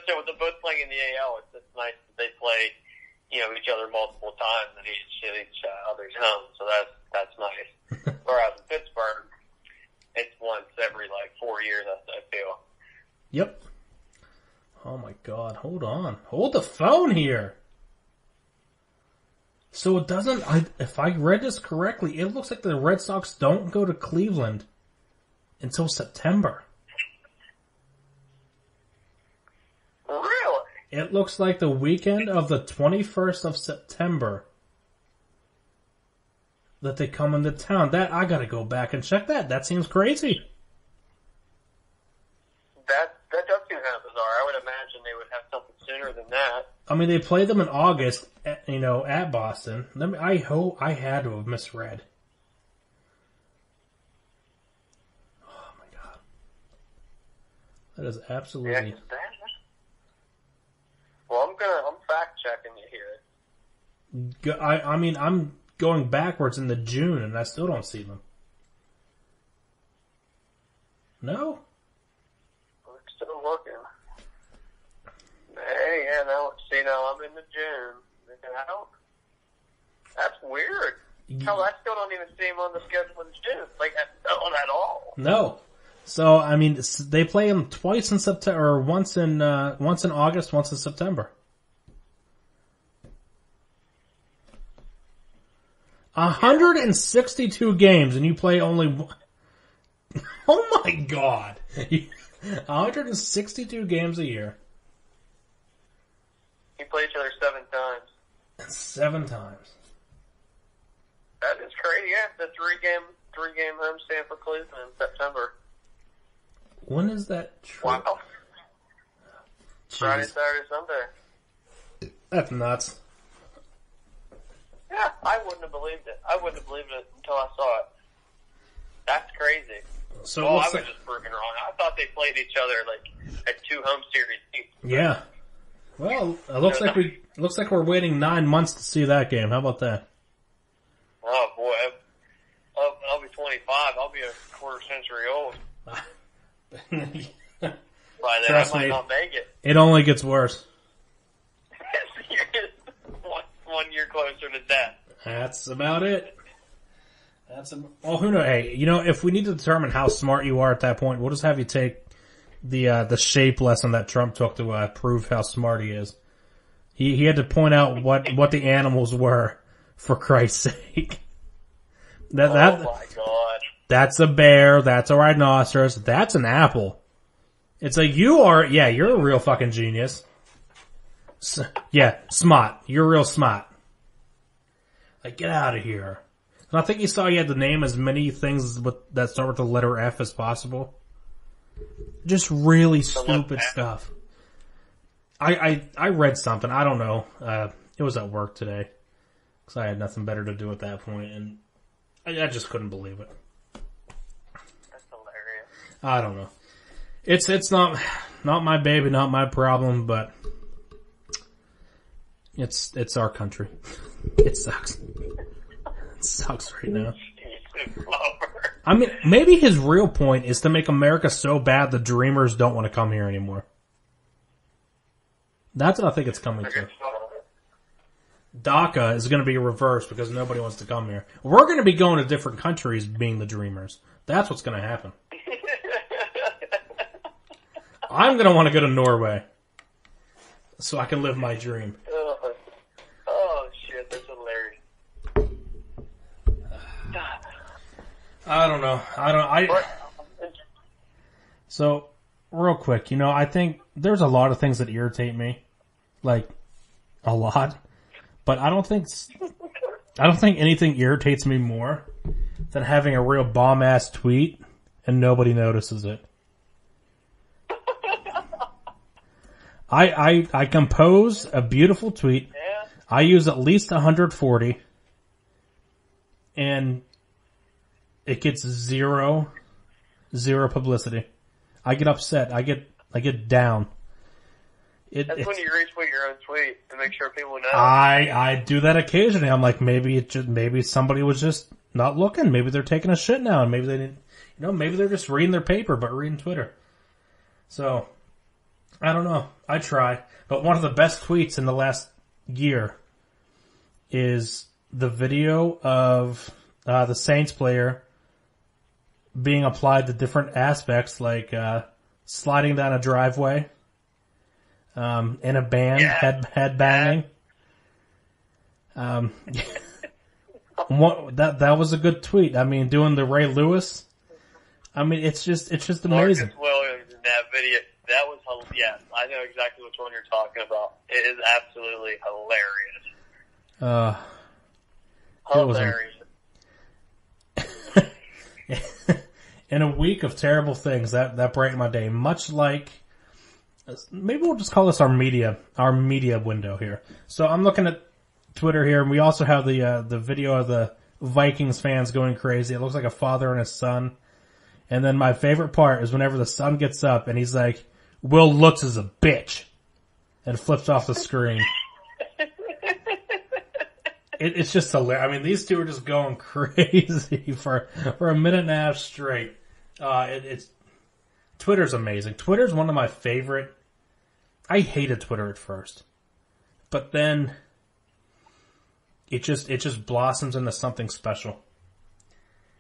With the both playing in the AL, it's nice that they play, each other multiple times at each other's home. So that's nice. Whereas in Pittsburgh, it's once every 4 years. I feel. Yep. Oh my God! Hold on. Hold the phone here. So it doesn't. If I read this correctly, it looks like the Red Sox don't go to Cleveland until September. Really? It looks like the weekend of the 21st of September that they come into town. That I gotta go back and check that. That seems crazy. That does seem kind of bizarre. I would imagine they would have something sooner than that. I mean, they played them in August, at Boston. I had to have misread. Oh my God. That is absolutely... Yeah, well, I'm fact checking you here. I mean, I'm going backwards into June and I still don't see them. No? We're still looking. Hey, yeah, now I'm in the June. That's weird. Hell, I still don't even see him on the schedule in June. Not at all. No. So, I mean, they play him twice in September, or once in August, once in September. 162 games, and you play only one. Oh my God. 162 games a year. You play each other 7 times. 7 times. That is crazy. Yeah, the three game homestand for Cleveland in September. When is that true? Wow. Jeez. Friday, Saturday, Sunday. That's nuts. Yeah, I wouldn't have believed it. I wouldn't have believed it until I saw it. That's crazy. So I was just proven wrong. I thought they played each other at 2 home series each. Yeah. Well, it looks like we're waiting 9 months to see that game. How about that? Oh boy, I'll be 25. I'll be a quarter century old. By then, Trust I might me, not make it. It only gets worse. You're just 1 year closer to death. That's about it. Well, who knows? Hey, if we need to determine how smart you are at that point, we'll just have you take the shape lesson that Trump took to prove how smart he is. He had to point out what the animals were, for Christ's sake. Oh my God. That's a bear. That's a rhinoceros. That's an apple. It's like you're a real fucking genius. Yeah, smart. You're real smart. Like, get out of here. And I think he saw you had to name as many things that start with the letter F as possible. Just really stupid stuff. I read something. I don't know. It was at work today. Because I had nothing better to do at that point, and I just couldn't believe it. That's hilarious. I don't know. It's not my baby, not my problem, but it's our country. It sucks. It sucks right now. I mean, maybe his real point is to make America so bad the dreamers don't want to come here anymore. That's what I think it's coming to. DACA is going to be reversed because nobody wants to come here. We're going to be going to different countries being the dreamers. That's what's going to happen. I'm going to want to go to Norway so I can live my dream. Oh shit, that's hilarious. I don't know. So real quick, I think there's a lot of things that irritate me. Like, a lot. But I don't think anything irritates me more than having a real bomb-ass tweet and nobody notices it. I compose a beautiful tweet. Yeah. I use at least 140. And it gets zero publicity. I get upset. I get down. That's when you retweet your own tweet to make sure people know. I do that occasionally. I'm like, maybe somebody was just not looking. Maybe they're taking a shit now, and maybe they didn't. Maybe they're just reading their paper, but reading Twitter. So, I don't know. I try, but one of the best tweets in the last year is the video of the Saints player being applied to different aspects, like sliding down a driveway. In a band, head banging. That was a good tweet. I mean, doing the Ray Lewis. I mean, it's just amazing. Marcus Williams in that video, that was, yes, I know exactly which one you're talking about. It is absolutely hilarious. Hilarious. In a week of terrible things, that brightened my day. Much like, maybe we'll just call this our media window here. So I'm looking at Twitter here, and we also have the video of the Vikings fans going crazy. It looks like a father and his son. And then my favorite part is whenever the son gets up and he's like, "Will Lutz is a bitch," and flips off the screen. It's just hilarious. I mean, these two are just going crazy for a minute and a half straight. Twitter's amazing. Twitter's one of my favorite. I hated Twitter at first, but then it just blossoms into something special.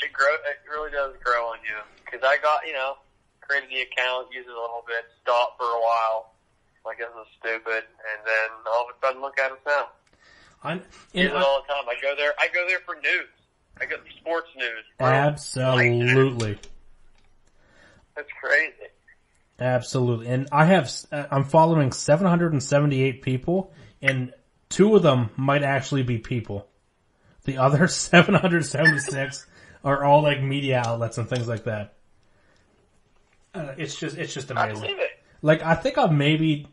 It really does grow on you. Because I got, created the account, used it a little bit, stopped for a while, like this is stupid, and then all of a sudden, look at us now. Use it all the time. I go there for news. I go for sports news. Absolutely. That's crazy. Absolutely. And I'm following 778 people, and 2 of them might actually be people. The other 776 are all like media outlets and things like that. It's just amazing. I believe it. Like, I think I've maybe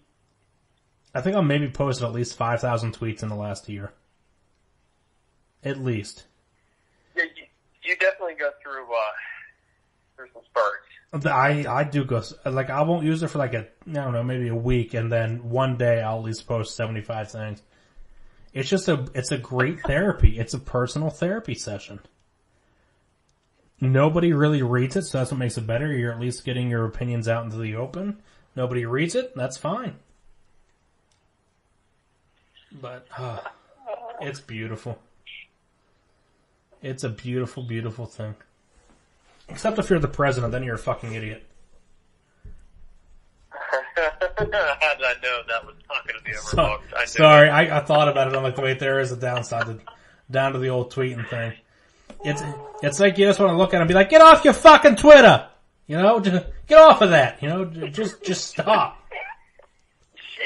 posted at least 5,000 tweets in the last year. At least. Yeah, you definitely go through some spurts. I do go, like, I won't use it for like maybe a week, and then one day I'll at least post 75 things. It's just it's a great therapy. It's a personal therapy session. Nobody really reads it, so that's what makes it better. You're at least getting your opinions out into the open. Nobody reads it, that's fine. But, it's beautiful. It's a beautiful, beautiful thing. Except if you're the president, then you're a fucking idiot. How did I know that was not going to be overlooked? Sorry, I thought about it. I'm like, wait, there is a downside down to the old tweeting thing. It's like you just want to look at it and be like, get off your fucking Twitter! Just get off of that! Just stop.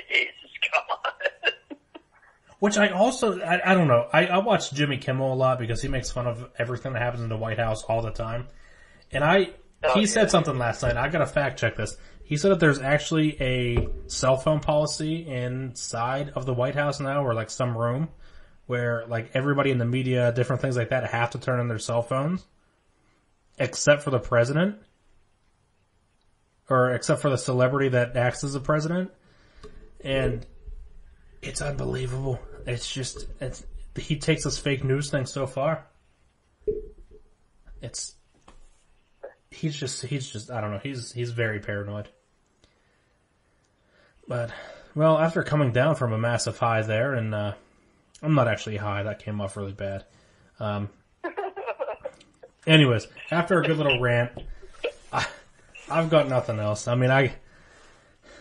Jesus God. Which I also, I don't know, I watch Jimmy Kimmel a lot because he makes fun of everything that happens in the White House all the time. And he said something last night, I gotta fact check this. He said that there's actually a cell phone policy inside of the White House now, or like some room, where like everybody in the media, different things like that, have to turn on their cell phones, except for the president, or except for the celebrity that acts as the president. And it's unbelievable. He takes this fake news thing so far. He's just, I don't know, he's very paranoid. But, well, after coming down from a massive high there, and, I'm not actually high, that came off really bad. Anyways, after a good little rant, I've got nothing else. I mean, I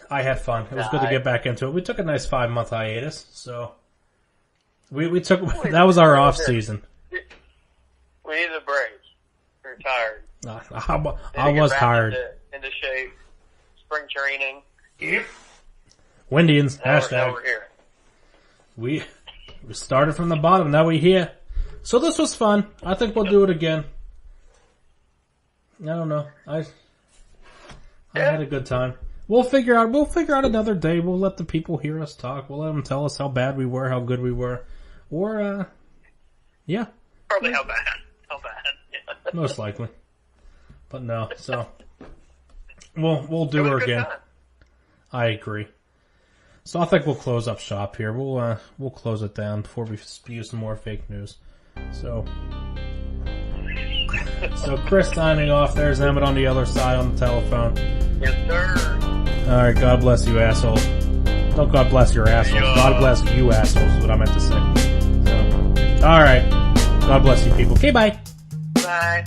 had fun. It was good to get back into it. We took a nice 5-month hiatus, so we took, that was our off season. We needed a break. We were tired. I was tired. Into shape. spring training. Yep. Windians, Now hashtag. we're here. We started from the bottom, now we're here. So this was fun. I think we'll do it again. I don't know. I had a good time. We'll figure out another day. We'll let the people hear us talk. We'll let them tell us how bad we were, how good we were. Or, yeah. Probably how bad. Yeah. Most likely. But no, so we'll do It was her a good again. time. I agree. So I think we'll close up shop here. We'll close it down before we spew some more fake news. So Chris signing off. There's Emmitt on the other side on the telephone. Yes, sir. Alright, God bless you assholes. Don't God bless your assholes. God bless you assholes is what I meant to say. So, alright. God bless you people. Okay, bye. Bye.